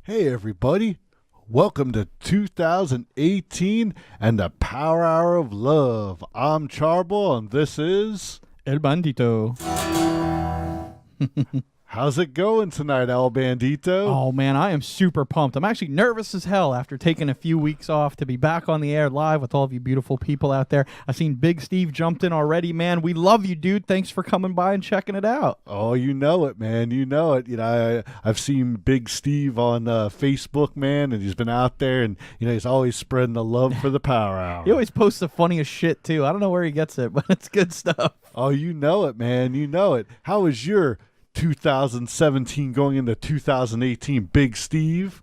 Hey everybody, welcome to 2018 and the Power Hour of Love. I'm Charboil and this is El Bandito. How's it going tonight, El Bandito? Oh man, I am super pumped. I'm actually nervous as hell after taking a few weeks off to be back on the air live with all of you beautiful people out there. I've seen Big Steve jumped in already, man. We love you, dude. Thanks for coming by and checking it out. Oh, you know it, man. You know it. You know, I've seen Big Steve on Facebook, man, and he's been out there, and you know he's always spreading the love for the Power Hour. He always posts the funniest shit too. I don't know where he gets it, but it's good stuff. Oh, you know it, man. You know it. How was your 2017 going into 2018, Big Steve?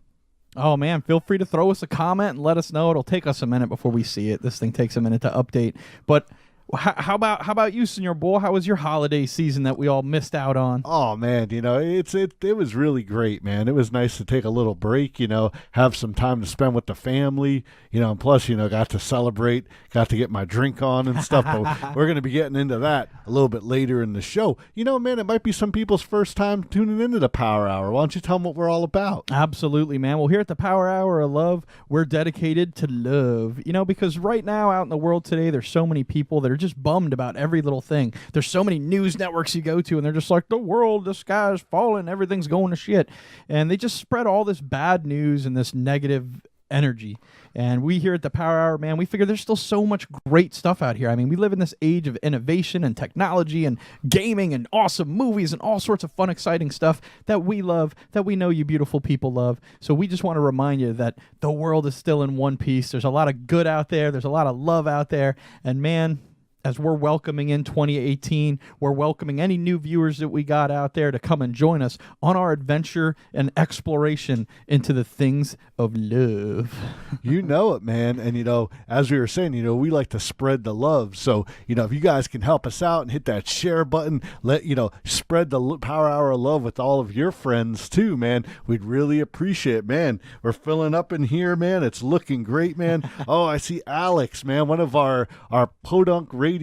Oh man, feel free to throw us a comment and let us know. It'll take us a minute before we see it. This thing takes a minute to update. But how about you, Senor Bull? How was your holiday season that we all missed out on? Oh man, you know, it was really great, man. It was nice to take a little break, you know, have some time to spend with the family, you know, and plus, you know, got to celebrate, got to get my drink on and stuff. But we're going to be getting into that a little bit later in the show. You know, man, it might be some people's first time tuning into the Power Hour. Why don't you tell them what we're all about? Absolutely, man. Well, here at the Power Hour of Love, we're dedicated to love, you know, because right now out in the world today, there's so many people that are just bummed about every little thing. There's so many news networks you go to, and they're just like, the sky is falling, everything's going to shit. And they just spread all this bad news and this negative energy. And we here at the Power Hour, man, we figure there's still so much great stuff out here. I mean, we live in this age of innovation and technology and gaming and awesome movies and all sorts of fun, exciting stuff that we love, that we know you beautiful people love. So we just want to remind you that the world is still in one piece. There's a lot of good out there. There's a lot of love out there. And man, as we're welcoming in 2018, we're welcoming any new viewers that we got out there to come and join us on our adventure and exploration into the things of love. You know it, man. And, you know, as we were saying, you know, we like to spread the love. So, you know, if you guys can help us out and hit that share button, spread the Power Hour of Love with all of your friends too, man. We'd really appreciate it, man. We're filling up in here, man. It's looking great, man. Oh, I see Alex, man, one of our PoDunk radio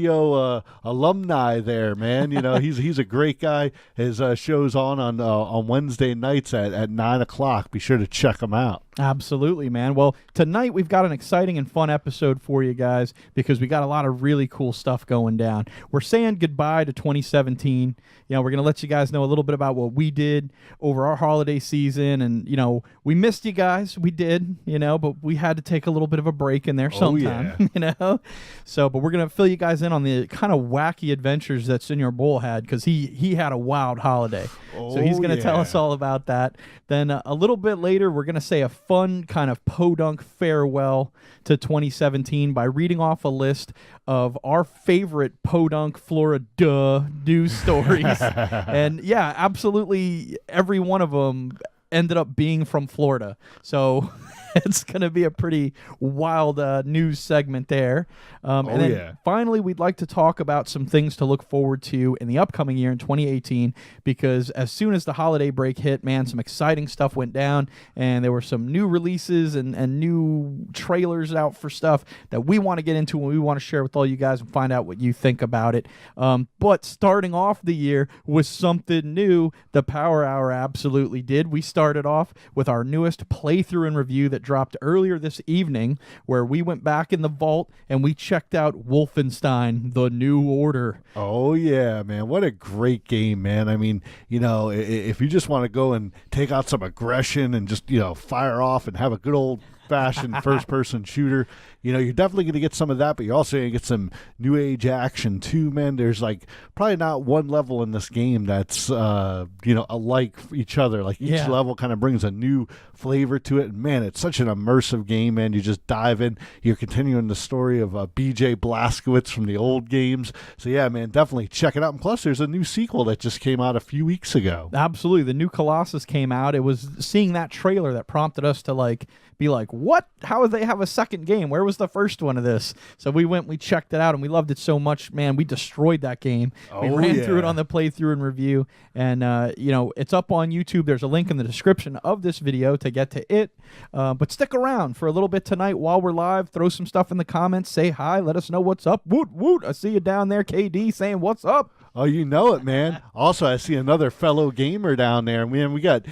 alumni there, man. You know, he's a great guy. His show's on Wednesday nights at 9 o'clock. Be sure to check him out. Absolutely, man. Well, tonight we've got an exciting and fun episode for you guys because we got a lot of really cool stuff going down. We're saying goodbye to 2017. You know, we're going to let you guys know a little bit about what we did over our holiday season. And, you know, we missed you guys. We did, you know, but we had to take a little bit of a break in there sometime, you know. So, but we're going to fill you guys in on the kind of wacky adventures that Senor Bull had because he had a wild holiday. So he's going to tell us all about that. Then a little bit later, we're going to say a fun kind of PoDunk farewell to 2017 by reading off a list of our favorite PoDunk Flori-DUH news stories. And yeah, absolutely every one of them ended up being from Florida. So it's going to be a pretty wild news segment there. And then finally, we'd like to talk about some things to look forward to in the upcoming year in 2018, because as soon as the holiday break hit, man, some exciting stuff went down, and there were some new releases and new trailers out for stuff that we want to get into and we want to share with all you guys and find out what you think about it. But starting off the year with something new, the Power Hour absolutely did. We started off with our newest playthrough and review that dropped earlier this evening, where we went back in the vault and we checked out Wolfenstein: The New Order. Oh yeah, man, what a great game, man. I mean, if you just want to go and take out some aggression and just fire off and have a good old fashioned first-person shooter, you're definitely going to get some of that, but you're also going to get some new age action too, man. There's probably not one level in this game that's alike each other. Like each level kind of brings a new flavor to it, and man, it's such an immersive game, man. You just dive in. You're continuing the story of BJ Blazkowicz from the old games. So yeah, man, definitely check it out. And plus, there's a new sequel that just came out a few weeks ago. Absolutely, the new Colossus came out. It was seeing that trailer that prompted us to be like, what? How would they have a second game? Where was the first one of this? So we checked it out, and we loved it so much, man. We destroyed that game. We ran through it on the playthrough and review, and it's up on YouTube. There's a link in the description of this video to get to it. But stick around for a little bit tonight while we're live. Throw some stuff in the comments. Say hi. Let us know what's up. Woot woot! I see you down there, KD, saying what's up. Oh, you know it, man. Also, I see another fellow gamer down there. Man, we got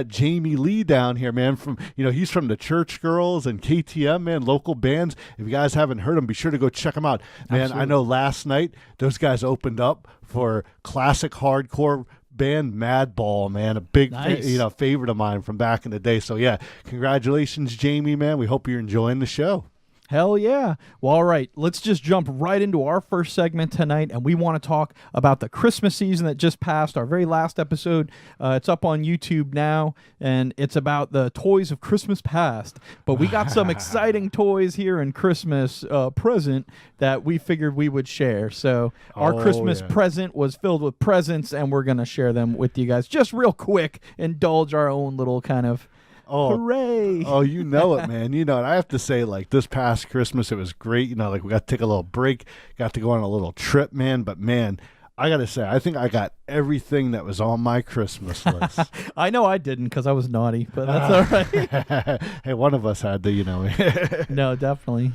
Jamie Lee down here, man. From he's from the Church Girls and KTM, man. Local bands. If you guys haven't heard them, be sure to go check them out, man. Absolutely. I know last night those guys opened up for classic hardcore band Madball, man, a big favorite of mine from back in the day. So yeah, congratulations, Jamie, man. We hope you're enjoying the show. Hell yeah. Well, all right, let's just jump right into our first segment tonight, and we want to talk about the Christmas season that just passed, our very last episode. It's up on YouTube now, and it's about the toys of Christmas past. But we got some exciting toys here in Christmas present that we figured we would share. So our Christmas present was filled with presents, and we're going to share them with you guys. Just real quick, indulge our own little kind of hooray. Oh, you know it, man. And I have to say, this past Christmas, it was great. We got to take a little break, got to go on a little trip, man. But, man, I got to say, I think I got everything that was on my Christmas list. I know I didn't because I was naughty, but that's all right. Hey, one of us had to, No, definitely.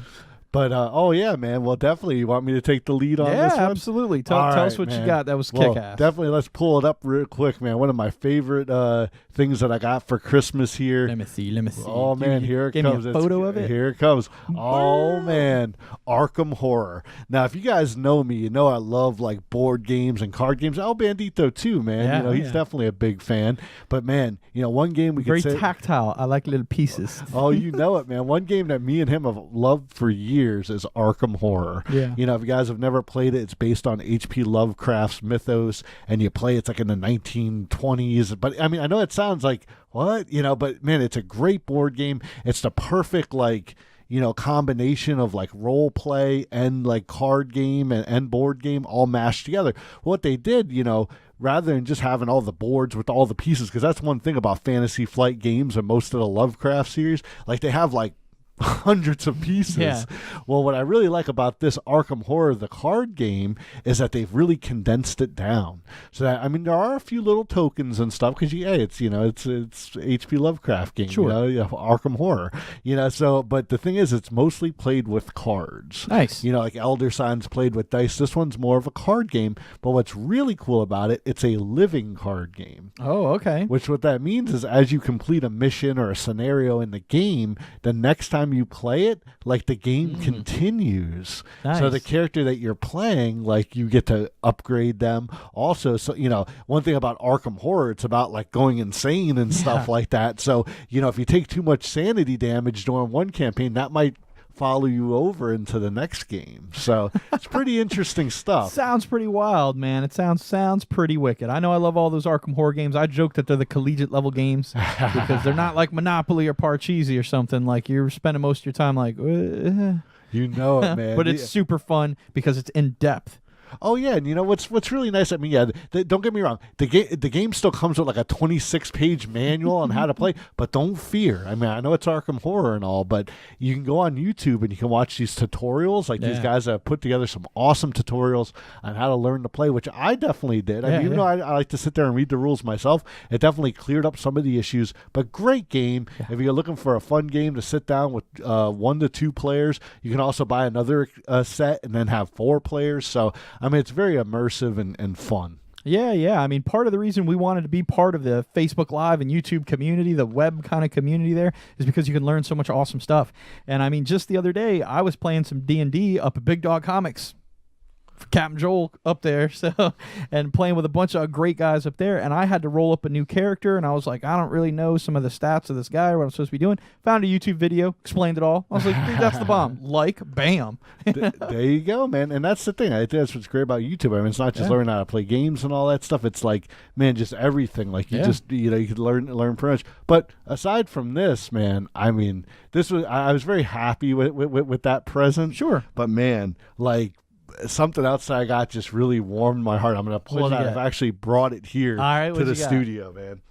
But, yeah, man. Well, definitely. You want me to take the lead on this one? Yeah, absolutely. Tell us what you got. That was kick-ass. Definitely. Let's pull it up real quick, man. One of my favorite things that I got for Christmas here. Let me see. Oh, man, here it comes. Give me a photo of it. Here it comes. Oh, man. Arkham Horror. Now, if you guys know me, you know I love, board games and card games. Bandito, too, man. Yeah, he's definitely a big fan. But, man, one game we very could say... Very tactile. I like little pieces. Oh, you know it, man. One game that me and him have loved for years is Arkham Horror. Yeah. If you guys have never played it, it's based on H.P. Lovecraft's mythos, and you play it's in the 1920s. But I mean, I know it sounds like what, but man, it's a great board game. It's the perfect combination of role play and card game and board game all mashed together. What they did, rather than just having all the boards with all the pieces, because that's one thing about Fantasy Flight games and most of the Lovecraft series, they have hundreds of pieces. Yeah. Well, what I really like about this Arkham Horror, the card game, is that they've really condensed it down. So that, I mean, there are a few little tokens and stuff because it's H.P. Lovecraft game, sure. Arkham Horror, So, but the thing is, it's mostly played with cards. Nice. Elder Sign's played with dice. This one's more of a card game. But what's really cool about it, it's a living card game. Oh, okay. Which what that means is, as you complete a mission or a scenario in the game, the next time you play it, the game continues. Nice. So the character that you're playing, you get to upgrade them. Also, so one thing about Arkham Horror, it's about going insane and stuff like that. So if you take too much sanity damage during one campaign, that might follow you over into the next game. So it's pretty interesting stuff. Sounds pretty wild, man. It sounds pretty wicked. I know I love all those Arkham Horror games. I joke that they're the collegiate level games because they're not like Monopoly or Parcheesi or something. You're spending most of your time You know it, man. But it's super fun because it's in depth. Oh yeah, and you know what's really nice? I mean, yeah, don't get me wrong. The game still comes with like a 26-page manual on how to play, but don't fear. I mean, I know it's Arkham Horror and all, but you can go on YouTube and you can watch these tutorials. Like these guys have put together some awesome tutorials on how to learn to play, which I definitely did. I mean, even though I like to sit there and read the rules myself, it definitely cleared up some of the issues. But great game. If you're looking for a fun game to sit down with 1 to 2 players, you can also buy another set and then have 4 players. So I mean, it's very immersive and fun. Yeah. I mean, part of the reason we wanted to be part of the Facebook Live and YouTube community, the web kind of community there, is because you can learn so much awesome stuff. And I mean, just the other day, I was playing some D&D up at Big Dog Comics. Captain Joel up there, and playing with a bunch of great guys up there, and I had to roll up a new character, and I was like, I don't really know some of the stats of this guy or what I'm supposed to be doing. Found a YouTube video, explained it all. I was like, dude, that's the bomb. Bam. There you go, man. And that's the thing. I think that's what's great about YouTube. I mean, it's not just learning how to play games and all that stuff. It's like, man, just everything. Like you just, you could learn pretty much. But aside from this, man, I mean, I was very happy with that present. Sure. But man, like, something else I got just really warmed my heart. I'm going to pull it out. I've actually brought it here to the studio, man.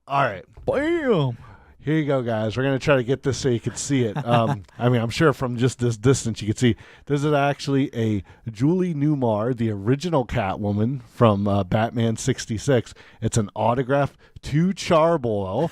All right. Bam. Here you go, guys. We're going to try to get this so you can see it. I mean, I'm sure from just this distance you can see. This is actually a Julie Newmar, the original Catwoman from Batman 66. It's an autograph to Charboil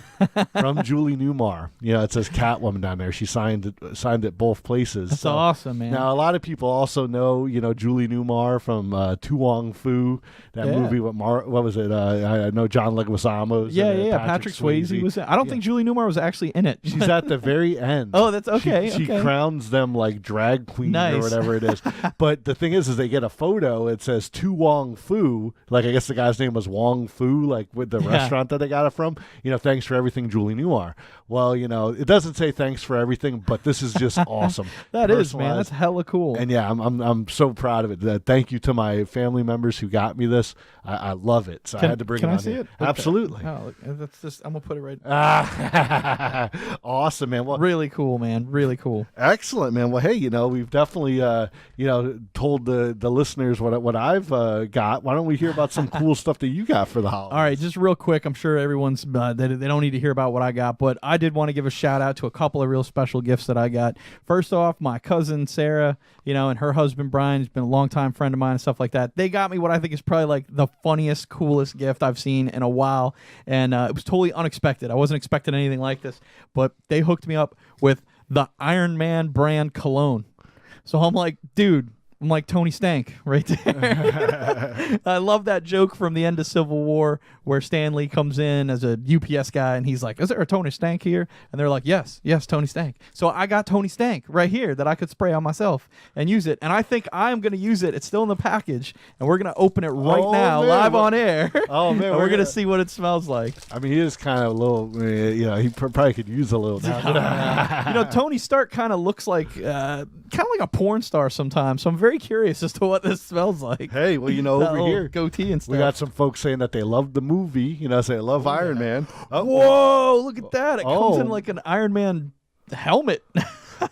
from Julie Newmar. You know, it says Catwoman down there. She signed it both places. That's awesome, man. Now, a lot of people also know, Julie Newmar from Tu Wong Fu, that movie with what was it? I know John Leguizamo's. Yeah. Patrick Swayze was in it. I don't think Julie Newmar was actually in it. She's at the very end. Oh, that's okay. She crowns them like drag queen or whatever it is. But the thing is they get a photo. It says Tu Wong Fu. Like, I guess the guy's name was Wong Fu, like with the restaurant that they got it from. Thanks for everything, Julie Newmar. Well, it doesn't say thanks for everything, but this is just awesome. That is, man. That's hella cool. And yeah, I'm so proud of it. Thank you to my family members who got me this. I love it. So I had to bring it on. Can I see here. it? Absolutely. Oh, that's just. I'm gonna put it right. Awesome, man. Well, really cool, man. Really cool. Excellent, man. Well, hey, we've definitely told the listeners what I've got. Why don't we hear about some cool stuff that you got for the holidays? All right, just real quick. I'm sure everyone's they don't need to hear about what I got, but I did want to give a shout out to a couple of real special gifts that I got. First off, my cousin Sarah, and her husband Brian, who's been a longtime friend of mine and stuff like that. They got me what I think is probably like the funniest, coolest gift I've seen in a while, and it was totally unexpected. I wasn't expecting anything like this, but they hooked me up with the Iron Man brand cologne. So I'm like, dude, I'm like Tony Stank right there. I love that joke from the end of Civil War where Stan Lee comes in as a UPS guy and he's like, is there a Tony Stank here? And they're like, yes, Tony Stank. So I got Tony Stank right here that I could spray on myself and use it. And I think I'm going to use it. It's still in the package. And we're going to open it right now, live on air. Oh, man. And we're going to see what it smells like. I mean, he is kind of a little, he probably could use a little now. Tony Stark kind of looks like a porn star sometimes. So I'm very curious as to what this smells like. Hey, well, over here, goatee and stuff. We got some folks saying that they love the movie. Say they love Iron Man. Oh, whoa! Look at that! It comes in like an Iron Man helmet.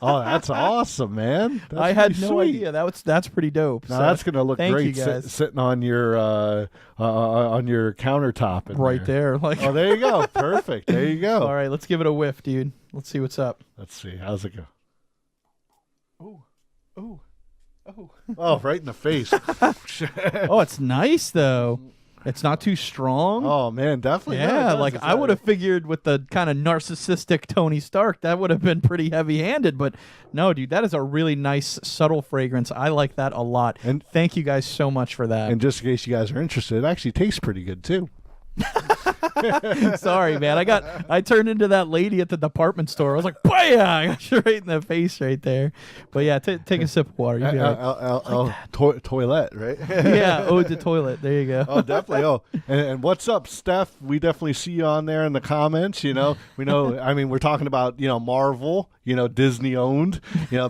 Oh, that's awesome, man! That's I had no sweet. idea. That's pretty dope. Now that's gonna look great sitting on your countertop. Right there. Oh, there you go. Perfect. There you go. All right, let's give it a whiff, dude. Let's see what's up. Let's see. How's it go? Oh. Oh, right in the face. Oh, it's nice though. It's not too strong. Oh man, definitely. Yeah, like I would have figured with the kind of narcissistic Tony Stark, that would have been pretty heavy-handed. But no, dude, that is a really nice, subtle fragrance. I like that a lot. And thank you guys so much for that. And just in case you guys are interested, it actually tastes pretty good too. Sorry, man. I turned into that lady at the department store. I was like, "Bam!" I got you right in the face right there. But yeah, take a sip of water. Toilet, right? Yeah, ode to toilet. There you go. Oh, definitely. Oh, and what's up, Steph? We definitely see you on there in the comments. We know. I mean, we're talking about Marvel. Disney owned,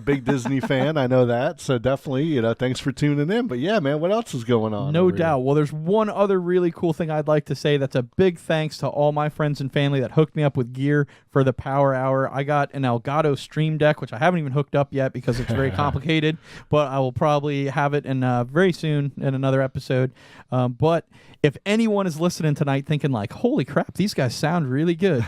big Disney fan. I know that. So definitely, thanks for tuning in. But yeah, man, what else is going on? No doubt. Well, there's one other really cool thing I'd like to say. That's a big thanks to all my friends and family that hooked me up with gear for the Power Hour. I got an Elgato Stream Deck, which I haven't even hooked up yet because it's very complicated, but I will probably have it in very soon in another episode. But if anyone is listening tonight thinking like, holy crap, these guys sound really good,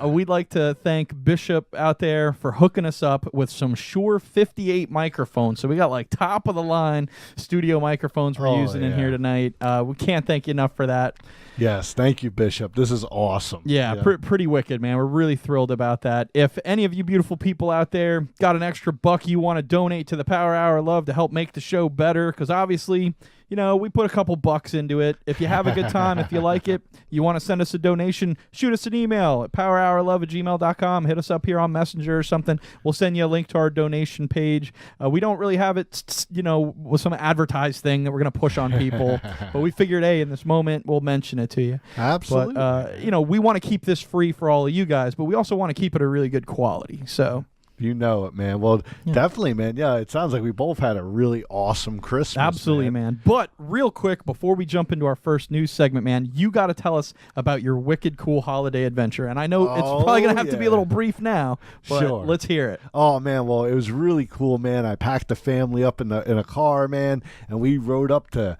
we'd like to thank Bishop out there for hooking us up with some Shure 58 microphones. So we got like top of the line studio microphones we're using in here tonight. We can't thank you enough for that. Yes, thank you, Bishop. This is awesome. Yeah. Pretty wicked, man. We're really thrilled about that. If any of you beautiful people out there got an extra buck you want to donate to the Power Hour Love to help make the show better, because obviously, we put a couple bucks into it. If you have a good time, if you like it, you want to send us a donation, shoot us an email at powerhourlove@gmail.com. Hit us up here on Messenger or something. We'll send you a link to our donation page. We don't really have it, with some advertised thing that we're going to push on people. But we figured, hey, in this moment, we'll mention it to you. Absolutely. But, we want to keep this free for all of you guys, but we also want to keep it a really good quality. So... You know it, man. Well, definitely, man. Yeah, it sounds like we both had a really awesome Christmas. Absolutely, man. But real quick, before we jump into our first news segment, man, you got to tell us about your wicked cool holiday adventure. And I know it's probably going to have to be a little brief now, but let's hear it. Oh, man. Well, it was really cool, man. I packed the family up in a car, man, and we rode up to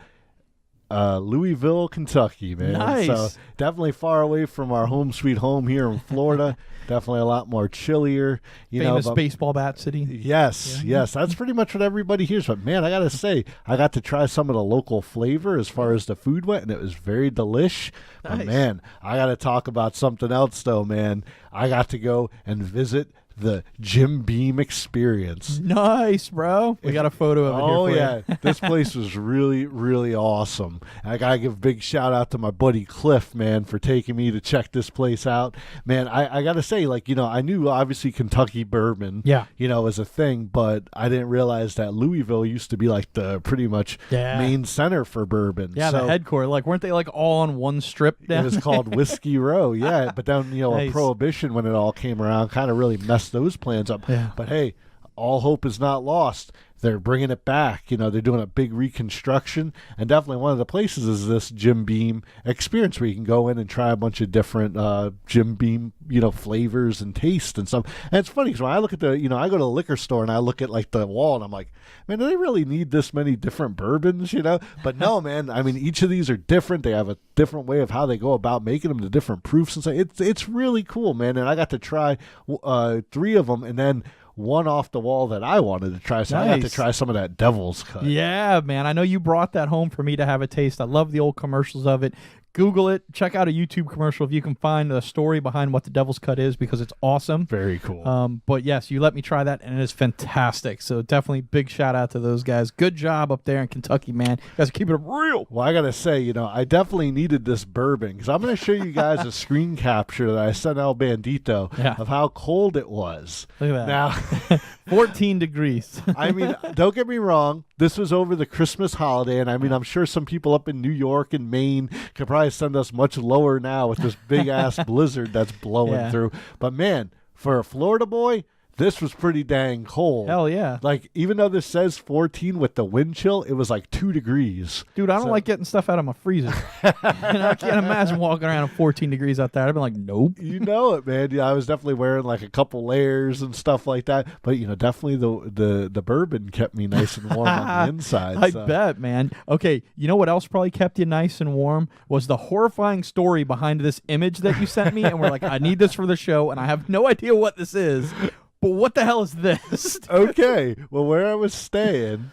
Louisville, Kentucky, man. Nice. So definitely far away from our home sweet home here in Florida. Definitely a lot more chillier. Famous baseball bat city. Yes, yes. That's pretty much what everybody hears. But, man, I got to say, I got to try some of the local flavor as far as the food went, and it was very delish. Nice. But, man, I got to talk about something else, though, man. I got to go and visit the Jim Beam experience. Nice, bro. We got a photo of it here for yeah. you. This place was really, really awesome. And I got to give a big shout out to my buddy Cliff, man, for taking me to check this place out. Man, I got to say, I knew obviously Kentucky bourbon, was a thing, but I didn't realize that Louisville used to be like the pretty much main center for bourbon. Yeah, so, the headquarters. Weren't they all on one strip down? It was called Whiskey Row, yeah. But then, Nice. Prohibition, when it all came around, kind of really messed those plans up. Yeah. But hey, all hope is not lost. They're bringing it back. They're doing a big reconstruction, and definitely one of the places is this Jim Beam experience where you can go in and try a bunch of different Jim Beam, flavors and taste and stuff. And it's funny because when I look at I go to the liquor store and I look at the wall and I'm like, man, do they really need this many different bourbons? But no, man. I mean, each of these are different. They have a different way of how they go about making them, the different proofs and stuff. It's really cool, man. And I got to try 3 of them, and then one off the wall that I wanted to try. So I got to try some of that Devil's Cut. Yeah, man. I know you brought that home for me to have a taste. I love the old commercials of it. Google it. Check out a YouTube commercial if you can find the story behind what the Devil's Cut is, because it's awesome. Very cool. But yes, you let me try that, and it is fantastic. So definitely big shout out to those guys. Good job up there in Kentucky, man. You guys are keeping it real. Well, I got to say, I definitely needed this bourbon, because I'm going to show you guys a screen capture that I sent out Bandito of how cold it was. Look at that. Now, 14 degrees. I mean, don't get me wrong. This was over the Christmas holiday, and I mean, I'm sure some people up in New York and Maine could probably send us much lower now with this big-ass blizzard that's blowing through. But, man, for a Florida boy, this was pretty dang cold. Hell yeah. Even though this says 14 with the wind chill, it was 2 degrees. Dude, I don't like getting stuff out of my freezer. I can't imagine walking around at 14 degrees out there. I'd be like, nope. You know it, man. Yeah, I was definitely wearing a couple layers and stuff like that. But, definitely the bourbon kept me nice and warm on the inside. I bet, man. Okay, you know what else probably kept you nice and warm? Was the horrifying story behind this image that you sent me. And we're like, I need this for the show, and I have no idea what this is. But what the hell is this? Okay. Well, where I was staying,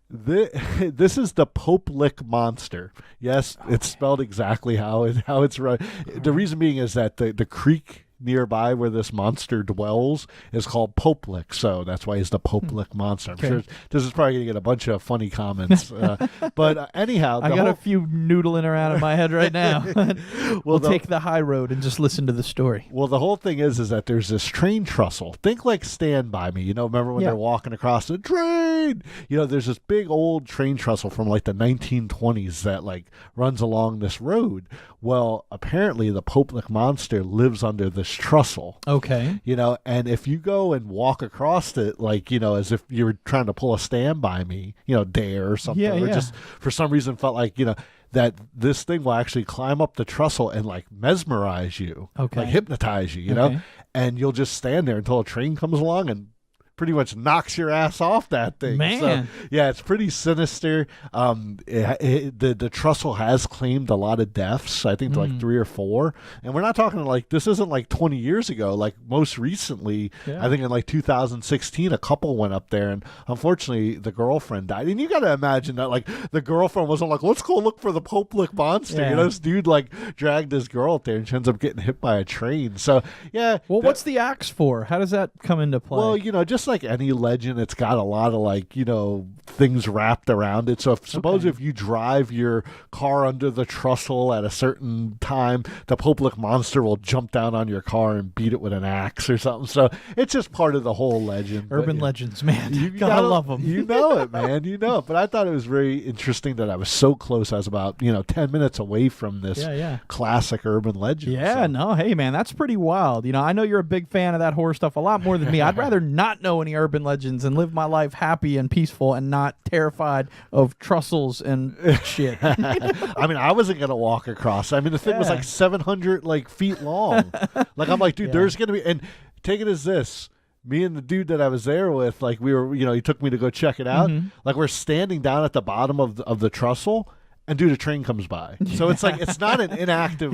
this is the Pope Lick Monster. Yes, it's spelled exactly how it's run. The reason being is that the creek nearby where this monster dwells is called Pope Lick, so that's why he's the Pope Lick Monster. I'm sure this is probably going to get a bunch of funny comments. But anyhow, I got a few noodling around in my head right now. We'll take the high road and just listen to the story. Well, the whole thing is that there's this train trestle. Think like Stand By Me. Remember when they're walking across the train? There's this big old train trestle from the 1920s that runs along this road. Well, apparently the Pope Lick Monster lives under this trussle. Okay. And if you go and walk across it, like, as if you were trying to pull a Stand By Me, dare or something, or just for some reason felt like, that this thing will actually climb up the trussle and like mesmerize you, like hypnotize you, and you'll just stand there until a train comes along and pretty much knocks your ass off that thing. Man. So, yeah, it's pretty sinister. The trussle has claimed a lot of deaths, I think like 3 or 4. And we're not talking like, this isn't like 20 years ago. Like most recently, I think in like 2016, a couple went up there, and unfortunately the girlfriend died. And you got to imagine that like the girlfriend wasn't like, let's go look for the Poplick monster. Yeah. This dude like dragged his girl up there and she ends up getting hit by a train. So yeah. Well, what's the axe for? How does that come into play? Well, just like any legend, it's got a lot of like, things wrapped around it. So suppose if you drive your car under the trussle at a certain time, the Poplick monster will jump down on your car and beat it with an axe or something. So it's just part of the whole legend. Urban legends, man. You gotta love them. You know it, man. You know it. But I thought it was very interesting that I was so close. I was about 10 minutes away from this classic urban legend. Yeah, no, hey, man, that's pretty wild. I know you're a big fan of that horror stuff a lot more than me. I'd rather not know any urban legends and live my life happy and peaceful and not terrified of trussles and shit. I mean, I wasn't gonna walk across. I mean, the thing was like 700 feet long. Like I'm like, dude, there's gonna be. And take it as this. Me and the dude that I was there with, like we were, he took me to go check it out. Like we're standing down at the bottom of the trussle. And dude, a train comes by. So it's like, it's not an inactive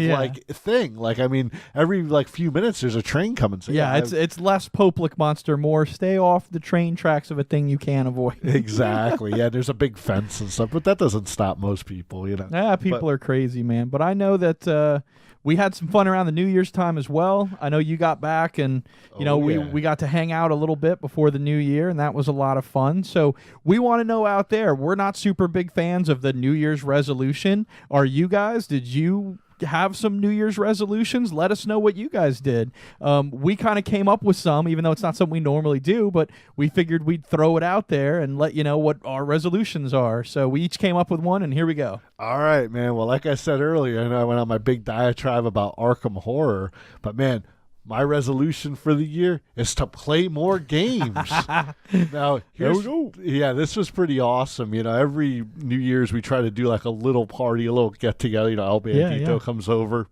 thing. Like, I mean, every few minutes there's a train coming. So, it's less Poplick monster, more stay off the train tracks of a thing you can't avoid. Exactly. Yeah, there's a big fence and stuff, but that doesn't stop most people, Yeah, people are crazy, man. But I know that we had some fun around the New Year's time as well. I know you got back and, we got to hang out a little bit before the New Year, and that was a lot of fun. So we want to know out there, we're not super big fans of the New Year's resolution. Are you guys? Did you have some New Year's resolutions? Let us know what you guys did. We kind of came up with some, even though it's not something we normally do, but we figured we'd throw it out there and let you know what our resolutions are. So we each came up with one, and here we go. All right, man. Well, like I said earlier, I know I went on my big diatribe about Arkham Horror, but man, my resolution for the year is to play more games. Now, here we go. Yeah, this was pretty awesome. Every New Year's we try to do like a little party, a little get together. Bandito comes over.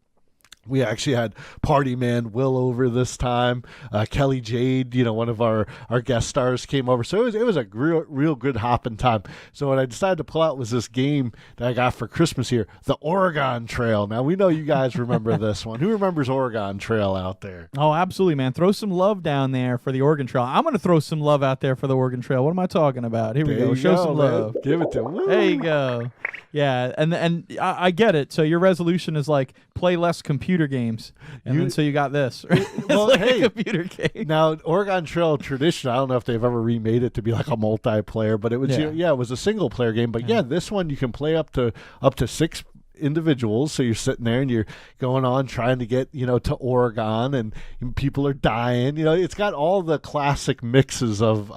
We actually had Party Man Will over this time. Kelly Jade, one of our guest stars, came over. So it was a real good hopping time. So what I decided to pull out was this game that I got for Christmas here, the Oregon Trail. Now, we know you guys remember this one. Who remembers Oregon Trail out there? Oh, absolutely, man. Throw some love down there for the Oregon Trail. I'm going to throw some love out there for the Oregon Trail. What am I talking about? Here we go. Show some love. Give it to him. There you go. Yeah, and I get it. So your resolution is like play less computer games, and then so you got this. Well, like hey, a computer game. Now Oregon Trail tradition. I don't know if they've ever remade it to be like a multiplayer, but it was it was a single player game. But this one you can play up to 6 individuals. So you're sitting there and you're going on trying to get to Oregon, and people are dying. It's got all the classic mixes of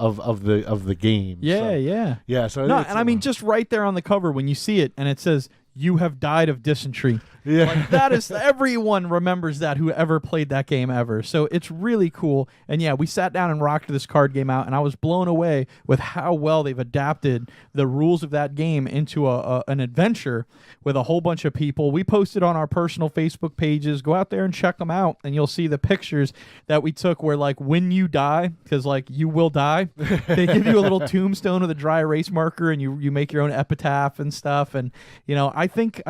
the game. Yeah. So no, and I mean just right there on the cover when you see it, and it says, "You have died of dysentery." Yeah, like, that is, everyone remembers that who ever played that game ever. So it's really cool. And yeah, we sat down and rocked this card game out, and I was blown away with how well they've adapted the rules of that game into an adventure with a whole bunch of people. We posted on our personal Facebook pages. Go out there and check them out, and you'll see the pictures that we took where, like, when you die, because like you will die, they give you a little tombstone with a dry erase marker, and you make your own epitaph and stuff. And I think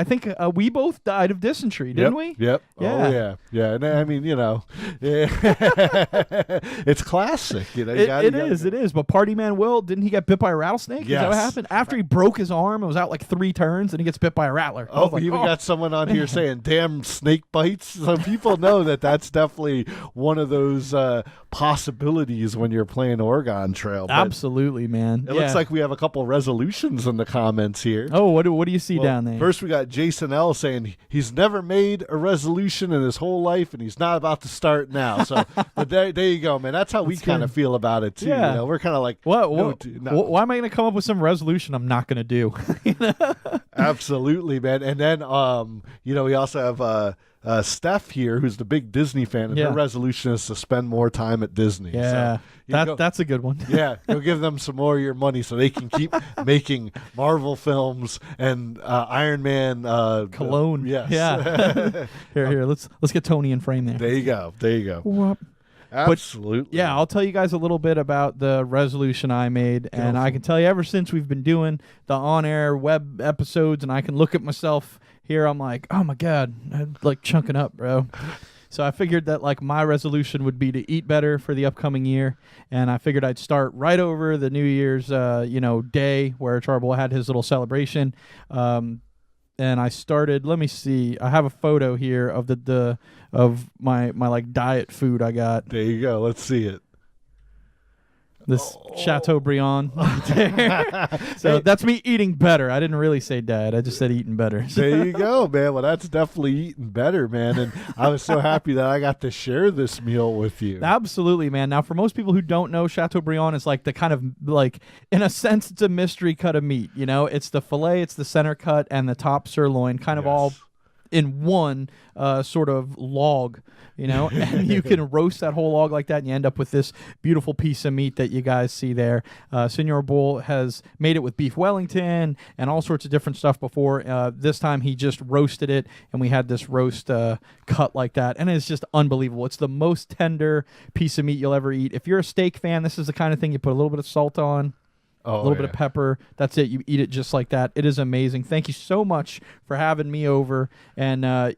we both died of dysentery, didn't we? Yep. Yeah. Oh yeah. And I mean, it's classic. It is. But Party Man Will, didn't he get bit by a rattlesnake? Yes. Is that what happened? After he broke his arm, it was out like 3 turns, and he gets bit by a rattler. Oh, we even got someone on here saying, "Damn snake bites." So people know that's definitely one of those possibilities when you're playing Oregon Trail. But absolutely, man. It looks like we have a couple resolutions in the comments here. Oh, what do you see down there? First, we got Jason L saying he's never made a resolution in his whole life, and he's not about to start now. So, but there you go, man. That's how we kind of feel about it too. Yeah. We're kind of like, what? Why am I going to come up with some resolution I'm not going to do? Absolutely, man. And then, we also have Steph here, who's the big Disney fan, and her resolution is to spend more time at Disney. Yeah, so that's a good one. Yeah, you'll give them some more of your money so they can keep making Marvel films and Iron Man cologne. Yes. Yeah. here, let's get Tony in frame there. There you go. Whoop. Absolutely. Yeah, I'll tell you guys a little bit about the resolution I made, and I can tell you ever since we've been doing the on-air web episodes, and I can look at myself here, I'm like, oh my God, I'm like chunking up, bro. So I figured that like my resolution would be to eat better for the upcoming year, and I figured I'd start right over the New Year's, day where Charboil had his little celebration. And I started. Let me see. I have a photo here of of my like diet food I got. There you go. Let's see it. This Chateaubriand. So that's me eating better. I didn't really say diet. I just said eating better. There you go, man. Well, that's definitely eating better, man. And I was so happy that I got to share this meal with you. Absolutely, man. Now, for most people who don't know, Chateaubriand is like the kind of like, in a sense, it's a mystery cut of meat. You know, it's the fillet, it's the center cut, and the top sirloin, kind of all in one sort of log, and you can roast that whole log like that, and you end up with this beautiful piece of meat that you guys see there. Senor Bull has made it with beef Wellington and all sorts of different stuff before. This time he just roasted it, and we had this roast cut like that, and it's just unbelievable. It's the most tender piece of meat you'll ever eat. If you're a steak fan, this is the kind of thing you put a little bit of salt on. A little bit of pepper. That's it. You eat it just like that. It is amazing. Thank you so much for having me over. And,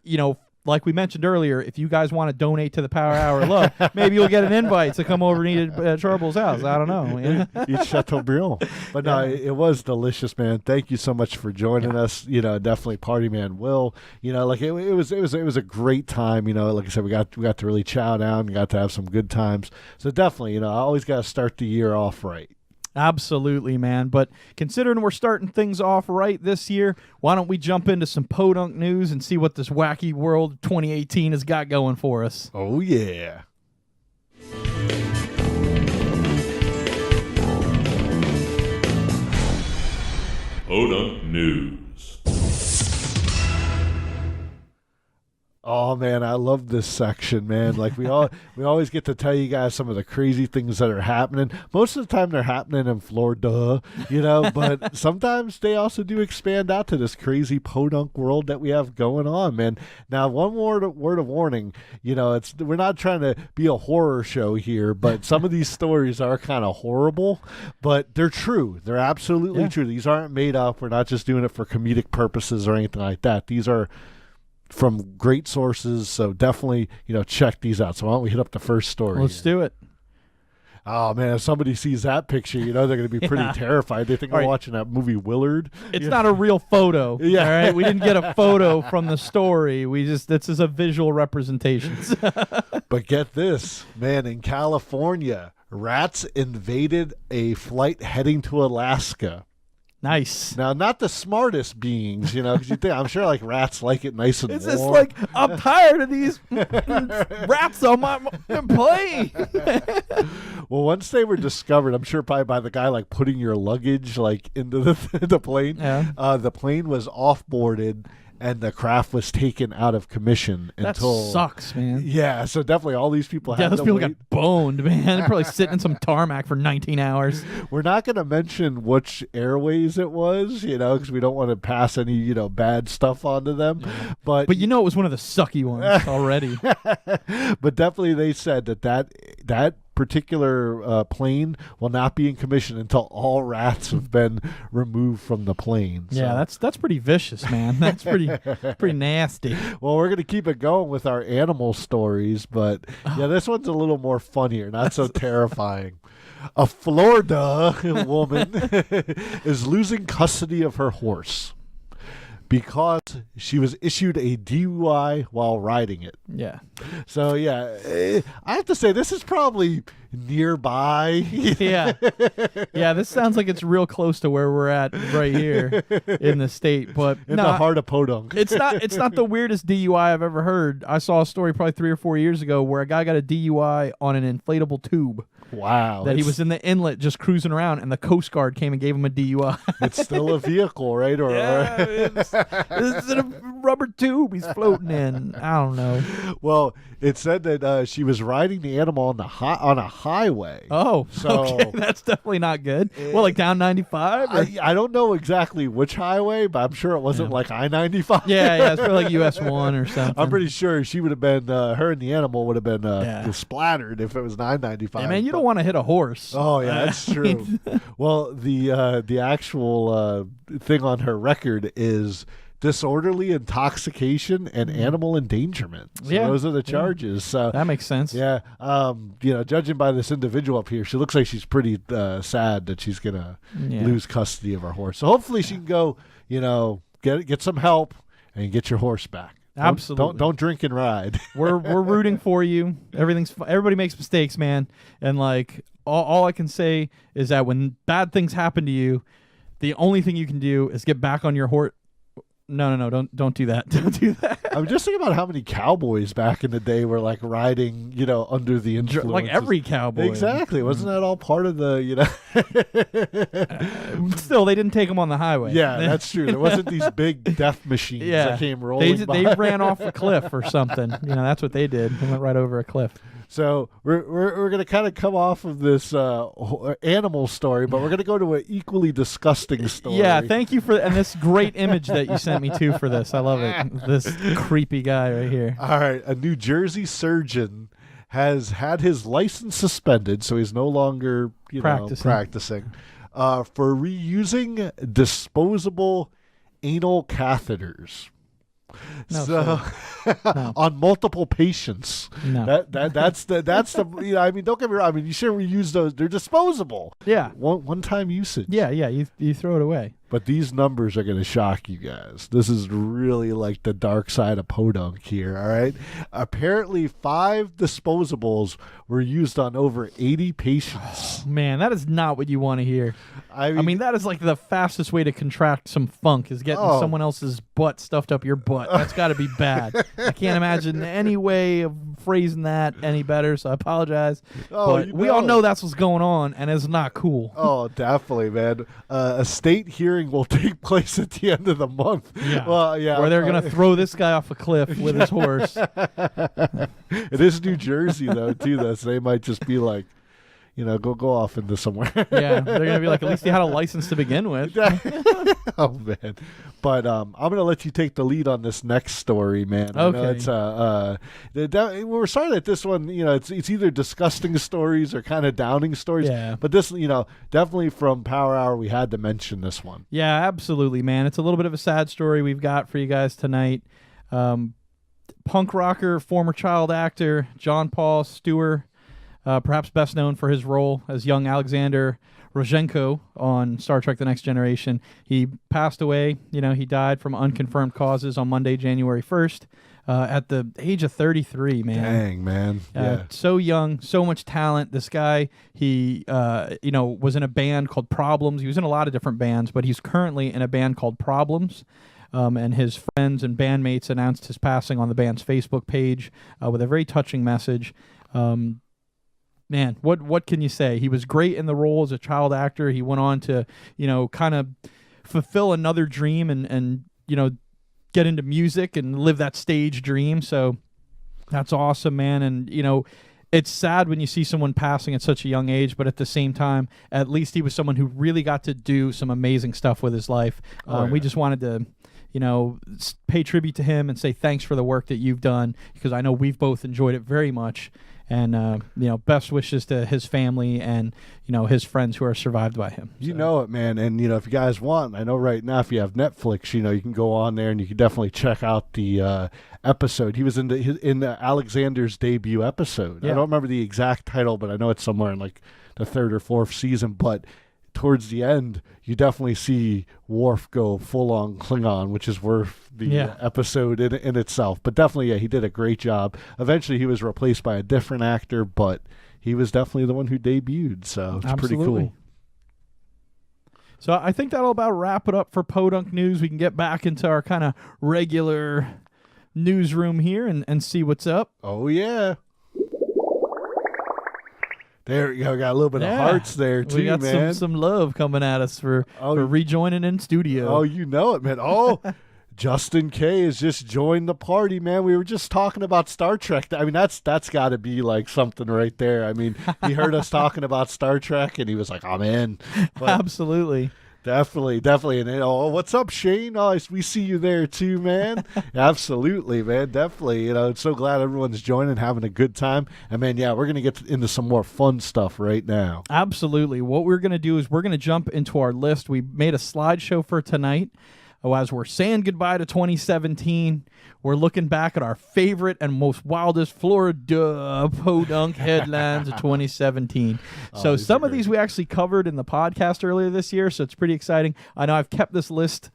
like we mentioned earlier, if you guys want to donate to the Power Hour Love, maybe you'll get an invite to come over and eat at Charboil's house. I don't know. Eat Chateaubriand. But no, it was delicious, man. Thank you so much for joining us. Definitely Party Man Will. It was a great time. Like I said, we got to really chow down and got to have some good times. So definitely, I always got to start the year off right. Absolutely, man. But considering we're starting things off right this year, why don't we jump into some PoDunk news and see what this wacky world 2018 has got going for us? Oh, yeah. PoDunk news. Oh man, I love this section, man. Like we always get to tell you guys some of the crazy things that are happening. Most of the time they're happening in Flori-DUH, but sometimes they also do expand out to this crazy PoDunk world that we have going on, man. Now, one word of warning, we're not trying to be a horror show here, but some of these stories are kind of horrible, but they're true. They're absolutely true. These aren't made up. We're not just doing it for comedic purposes or anything like that. These are from great sources, so definitely, check these out. So why don't we hit up the first story? Let's do it. Oh, man, if somebody sees that picture, they're going to be pretty terrified. They think we're watching that movie Willard. It's not a real photo, all right? We didn't get a photo from the story. This is a visual representation. But get this, man, in California, rats invaded a flight heading to Alaska. Nice. Now, not the smartest beings, because you think, I'm sure like rats like it nice and warm. It's just like, I'm tired of these rats on my plane. Well, once they were discovered, I'm sure probably by the guy like putting your luggage like into the plane, the plane was offboarded and the craft was taken out of commission until... That sucks, man. Yeah, so definitely all these people had those to people wait. got boned, man. They're probably sitting in some tarmac for 19 hours. We're not going to mention which airways it was, because we don't want to pass any, bad stuff onto them. Yeah. But it was one of the sucky ones already. But definitely they said that particular plane will not be in commission until all rats have been removed from the plane. So. Yeah, that's pretty vicious, man. That's pretty nasty. Well, we're going to keep it going with our animal stories, but this one's a little more funnier, not so terrifying. A Florida woman is losing custody of her horse because she was issued a DUI while riding it. Yeah. So, I have to say, this is probably nearby. Yeah. Yeah, this sounds like it's real close to where we're at right here in the state. But in the heart of PoDunk. It's not the weirdest DUI I've ever heard. I saw a story probably 3 or 4 years ago where a guy got a DUI on an inflatable tube. Wow. that he was in the inlet just cruising around, and the Coast Guard came and gave him a DUI. It's still a vehicle, right? Or It's in a rubber tube he's floating in. I don't know. well, it said that she was riding the animal on a highway. Oh, So- okay. That's definitely not good. Well, like down 95? I don't know exactly which highway, but I'm sure it wasn't like I-95. Yeah, it's probably like US 1 or something. I'm pretty sure she would have been, her and the animal would have been splattered if it was 995. Hey, man, you don't want to hit a horse. Oh yeah, that's true. Well, the actual thing on her record is disorderly intoxication and animal endangerment. So Yeah. those are the charges. So That makes sense. yeah, judging by this individual up here, she looks like she's pretty sad that she's gonna lose custody of her horse. So hopefully she can go, get some help and get your horse back. Absolutely. Don't drink and ride. We're rooting for you. Everybody makes mistakes, man. And like all I can say is that when bad things happen to you, the only thing you can do is get back on your horse. No, don't do that. Don't do that. I'm just thinking about how many cowboys back in the day were like riding, under the influence. Like every cowboy. Exactly. Wasn't that all part of the, Still, they didn't take them on the highway. Yeah, that's true. There wasn't these big death machines that came rolling by. They ran off a cliff or something. That's what they did. They went right over a cliff. So we're going to kind of come off of this animal story, but we're going to go to an equally disgusting story. Yeah, thank you and this great image that you sent me too for this. I love it. This creepy guy right here. All right, a New Jersey surgeon has had his license suspended, so he's no longer practicing for reusing disposable anal catheters. No, on multiple patients. No. That's the don't get me wrong. You shouldn't reuse those. They're disposable. Yeah. One time usage. Yeah. You throw it away. But these numbers are going to shock you guys. This is really like the dark side of PoDunk here, all right? Apparently 5 disposables were used on over 80 patients. Man, that is not what you want to hear. I mean, that is like the fastest way to contract some funk is getting someone else's butt stuffed up your butt. That's got to be bad. I can't imagine any way of phrasing that any better, so I apologize. But we all know that's what's going on, and it's not cool. Oh, definitely, man. A state hearing will take place at the end of the month. Yeah. Well, yeah. Where they're going to throw this guy off a cliff with his horse. It is New Jersey, though, too, though, so they might just be like, go off into somewhere. Yeah, they're going to be like, at least he had a license to begin with. Oh, man. But I'm going to let you take the lead on this next story, man. Okay. I know we're sorry that this one, it's either disgusting stories or kind of downing stories. Yeah. But this, definitely from Power Hour, we had to mention this one. Yeah, absolutely, man. It's a little bit of a sad story we've got for you guys tonight. Punk rocker, former child actor, John Paul Stewart, perhaps best known for his role as young Alexander Rozhenko on Star Trek The Next Generation. He passed away. He died from unconfirmed causes on Monday, January 1st, at the age of 33, man. Dang, man. Yeah. So young, so much talent. This guy, he, was in a band called Problems. He was in a lot of different bands, but he's currently in a band called Problems. And his friends and bandmates announced his passing on the band's Facebook page with a very touching message. Man, what can you say? He was great in the role as a child actor. He went on to, kind of fulfill another dream and get into music and live that stage dream. So that's awesome, man. And, it's sad when you see someone passing at such a young age, but at the same time, at least he was someone who really got to do some amazing stuff with his life. We just wanted to, pay tribute to him and say thanks for the work that you've done, because I know we've both enjoyed it very much. And, best wishes to his family and, his friends who are survived by him. You know it, man. And, if you guys want, I know right now if you have Netflix, you can go on there and you can definitely check out the episode. He was in Alexander's debut episode. Yeah. I don't remember the exact title, but I know it's somewhere in like the 3rd or 4th season. But towards the end, you definitely see Worf go full-on Klingon, which is worth the episode in itself. But definitely, he did a great job. Eventually, he was replaced by a different actor, but he was definitely the one who debuted, so it's pretty cool. So I think that'll about wrap it up for PoDunk News. We can get back into our kind of regular newsroom here and see what's up. Oh, yeah. There you go. Got a little bit of hearts there too, we got man. some love coming at us for rejoining in studio. Oh, you know it, man. Oh, Justin K has just joined the party, man. We were just talking about Star Trek. I mean, that's got to be like something right there. I mean, he heard us talking about Star Trek, and he was like, "I'm in." But absolutely. Definitely. And what's up, Shane? Oh, we see you there too, man. Absolutely, man. Definitely. So glad everyone's joining, having a good time. And man, yeah, we're gonna get into some more fun stuff right now. Absolutely. What we're gonna do is we're gonna jump into our list. We made a slideshow for tonight. As we're saying goodbye to 2017, we're looking back at our favorite and most wildest Flori-DUH PoDunk headlines of 2017. So some of these we actually covered in the podcast earlier this year, so it's pretty exciting. I know I've kept this list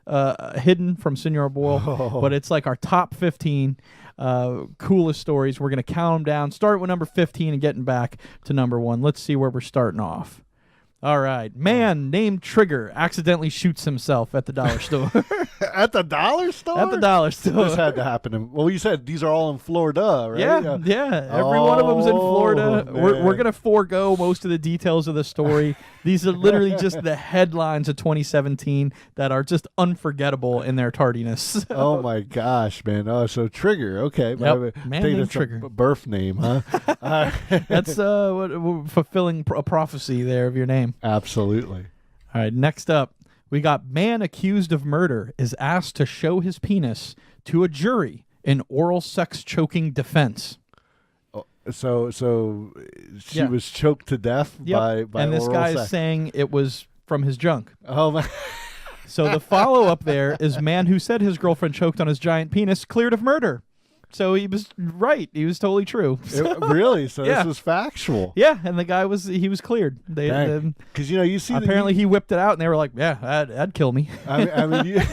hidden from Senor Boyle, but it's like our top 15 coolest stories. We're going to count them down, start with number 15 and getting back to number 1. Let's see where we're starting off. All right. Man named Trigger accidentally shoots himself at the dollar store. At the dollar store? At the dollar store. This had to happen. Well, you said these are all in Florida, right? Yeah. Every one of them's in Florida. We're going to forego most of the details of the story. These are literally just the headlines of 2017 that are just unforgettable in their tardiness. Oh, my gosh, man. Oh, so Trigger. Okay. Yep. Man named Trigger. A birth name, huh? That's fulfilling a prophecy there of your name. Absolutely. All right, next up, we got man accused of murder is asked to show his penis to a jury in oral sex choking defense. So she was choked to death by and this oral guy sex. Is saying it was from his junk. Oh, my. So the follow-up there is man who said his girlfriend choked on his giant penis cleared of murder. So he was right. He was totally true. Really? So this was factual. Yeah, and the guy was cleared. Because you see. Apparently, he whipped it out, and they were like, "Yeah, that'd kill me." I mean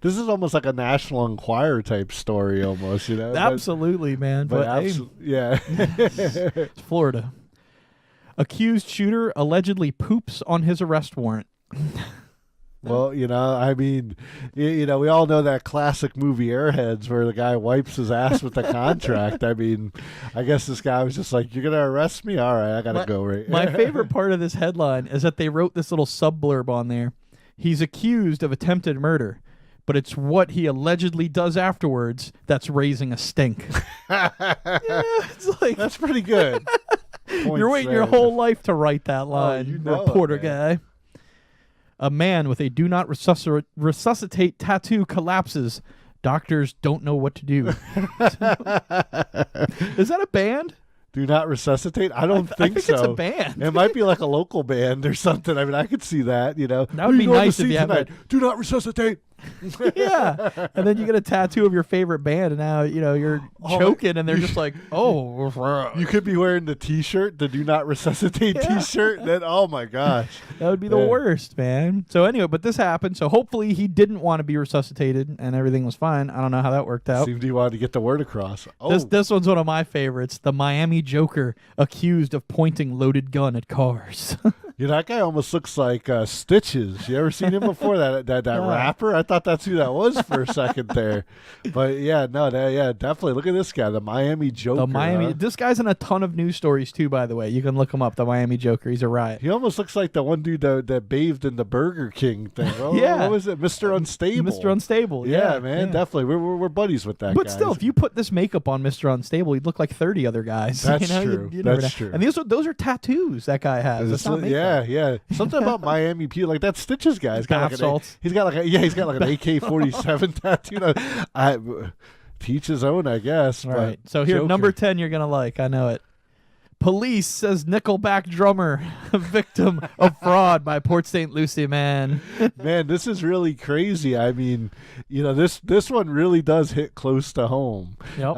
this is almost like a National Enquirer type story, almost. Absolutely, man. But yeah, it's Florida. Accused shooter allegedly poops on his arrest warrant. Well, I mean, we all know that classic movie Airheads where the guy wipes his ass with the contract. I mean, I guess this guy was just like, "You're going to arrest me? All right, I got to go right." My favorite part of this headline is that they wrote this little sub-blurb on there. He's accused of attempted murder, but it's what he allegedly does afterwards that's raising a stink. It's like, that's pretty good. You're waiting your whole life to write that line, reporter guy. A man with a do not resuscitate tattoo collapses. Doctors don't know what to do. Is that a band? Do not resuscitate? I don't think so. It's a band. It might be like a local band or something. I mean, I could see that, That would be nice if you had that. Do not resuscitate. Yeah. And then you get a tattoo of your favorite band, and now, you're choking, and they're just like, oh. You could be wearing the T-shirt, the Do Not Resuscitate T-shirt. Then, oh, my gosh. That would be the worst, man. So anyway, but this happened. So hopefully he didn't want to be resuscitated, and everything was fine. I don't know how that worked out. Seemed he wanted to get the word across. Oh. This one's one of my favorites. The Miami Joker accused of pointing loaded gun at cars. That guy almost looks like Stitches. You ever seen him before? That rapper? I thought that's who that was for a second there. But definitely. Look at this guy, the Miami Joker. This guy's in a ton of news stories too, by the way. You can look him up, the Miami Joker. He's a riot. He almost looks like the one dude that bathed in the Burger King thing. Oh, yeah. What was it? Mr. Unstable. Mr. Unstable. Yeah, man. Yeah. Definitely. We're buddies with that guy. But still, if you put this makeup on Mr. Unstable, he'd look like 30 other guys. That's true. That's true. And those are tattoos that guy has. That's not makeup. Yeah. Something about Miami people, like that Stitches guy. He's got he's got like an AK-47 tattoo. Teach his own, I guess. All right. So here, number 10, you're gonna like. I know it. Police says Nickelback drummer victim of fraud by Port St. Lucie man. Man, this is really crazy. I mean, this one really does hit close to home. Yep.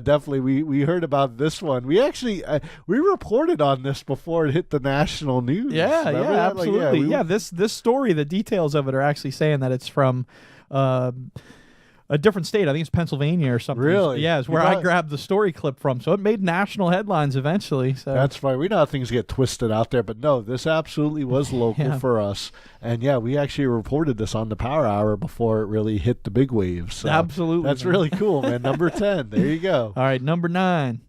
Definitely we heard about this one. We actually we reported on this before it hit the national news. Yeah, absolutely. This story, the details of it are actually saying that it's from a different state. I think it's Pennsylvania or something. Really? Yeah, it's where I grabbed the story clip from. So it made national headlines eventually. So that's fine. We know how things get twisted out there, but no, this absolutely was local for us. And we actually reported this on the Power Hour before it really hit the big waves. So absolutely. That's really cool, man. Number 10. There you go. All right, number 9.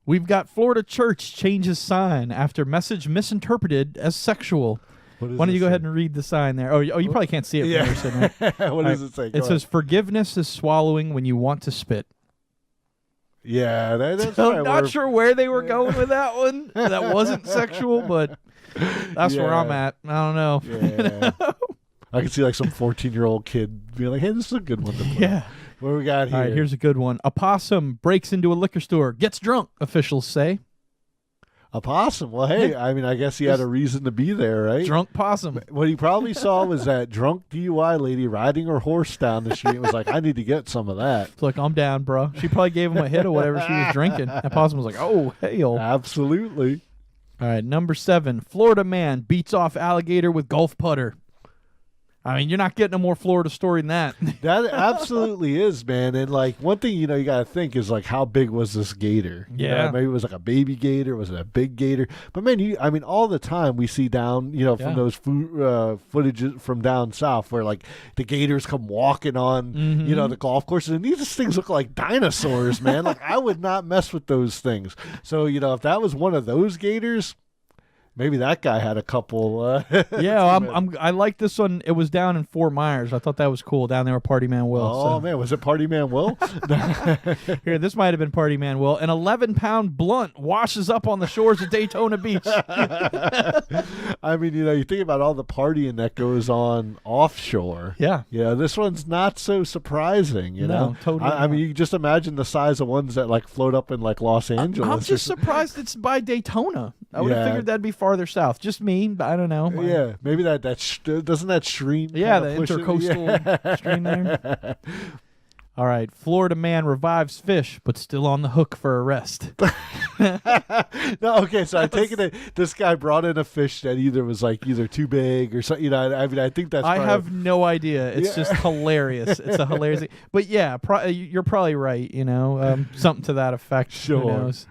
We've got Florida church changes sign after message misinterpreted as sexual. Why don't you go ahead and read the sign there? Oh, you probably can't see it from where you're sitting there. What does it say? It says, forgiveness is swallowing when you want to spit. Yeah, that's So right. I'm not sure where they were going with that one. That wasn't sexual, but that's where I'm at. I don't know. Yeah. I can see like some 14-year-old kid being like, hey, this is a good one to play. Yeah. What do we got here? All right, here's a good one. A possum breaks into a liquor store, gets drunk, officials say. A possum. Well, hey, I mean, I guess he had a reason to be there, right? Drunk possum. What he probably saw was that drunk DUI lady riding her horse down the street and was like, I need to get some of that. It's like, I'm down, bro. She probably gave him a hit of whatever she was drinking. That possum was like, oh, hell. Absolutely. All right, number 7. Florida man beats off alligator with golf putter. I mean, you're not getting a more Florida story than that. That absolutely is, man. And like one thing, you got to think is like, how big was this gator? You Yeah. know, maybe it was like a baby gator. Was it a big gator? But man, I mean, all the time we see down, from those footages from down south where like the gators come walking on, the golf courses. And these things look like dinosaurs, man. Like I would not mess with those things. So, if that was one of those gators, maybe that guy had a couple. I like this one. It was down in Fort Myers. I thought that was cool. Down there where Party Man Will. Oh, man. Was it Party Man Will? Here, this might have been Party Man Will. An 11-pound blunt washes up on the shores of Daytona Beach. I mean, you think about all the partying that goes on offshore. Yeah. Yeah, this one's not so surprising, you know? Totally I mean, you can just imagine the size of ones that, like, float up in, like, Los Angeles. I'm just surprised it's by Daytona. I would have figured that'd be farther south. Just me, but I don't know. Yeah, maybe doesn't that stream? Yeah, the intercoastal stream there. All right, Florida man revives fish, but still on the hook for arrest. No, okay, so I take it that this guy brought in a fish that either was either too big or something. I mean, I think that's. I have no idea. It's just hilarious. It's a hilarious thing. But yeah, you're probably right. Something to that effect. Sure. Who knows?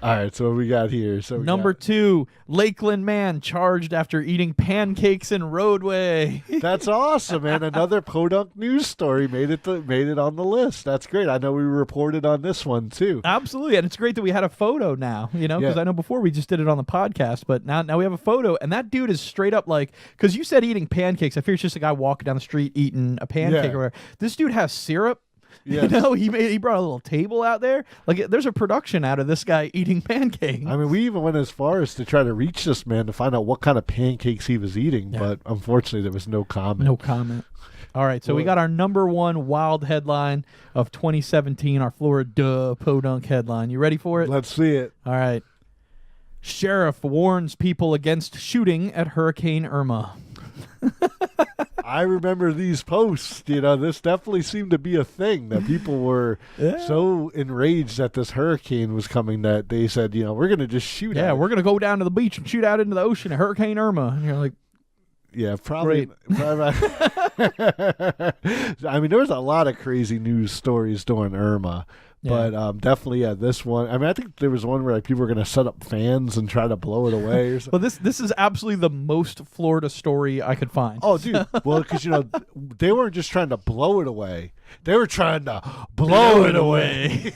All right, so what we got here? So Number 2, Lakeland man charged after eating pancakes in roadway. That's awesome, man. Another PoDunk news story made it on the list. That's great. I know we reported on this one too. Absolutely, and it's great that we had a photo now. Because I know before we just did it on the podcast, but now we have a photo, and that dude is straight up like, because you said eating pancakes. I fear it's just a guy walking down the street eating a pancake or whatever. This dude has syrup. Yes. He brought a little table out there. Like, there's a production out of this guy eating pancakes. I mean, we even went as far as to try to reach this man to find out what kind of pancakes he was eating, but unfortunately there was no comment. No comment. All right, so we got our number 1 wild headline of 2017, our Flori-DUH PoDunk headline. You ready for it? Let's see it. All right. Sheriff warns people against shooting at Hurricane Irma. I remember these posts. This definitely seemed to be a thing that people were so enraged that this hurricane was coming that they said, we're going to just shoot at it. We're going to go down to the beach and shoot out into the ocean at Hurricane Irma. And you're like, yeah, probably. Great. I mean, there was a lot of crazy news stories during Irma. Yeah. But definitely, this one. I mean, I think there was one where people were going to set up fans and try to blow it away or something. Well, this is absolutely the most Florida story I could find. Oh, dude. Well, because, they weren't just trying to blow it away. They were trying to blow it away.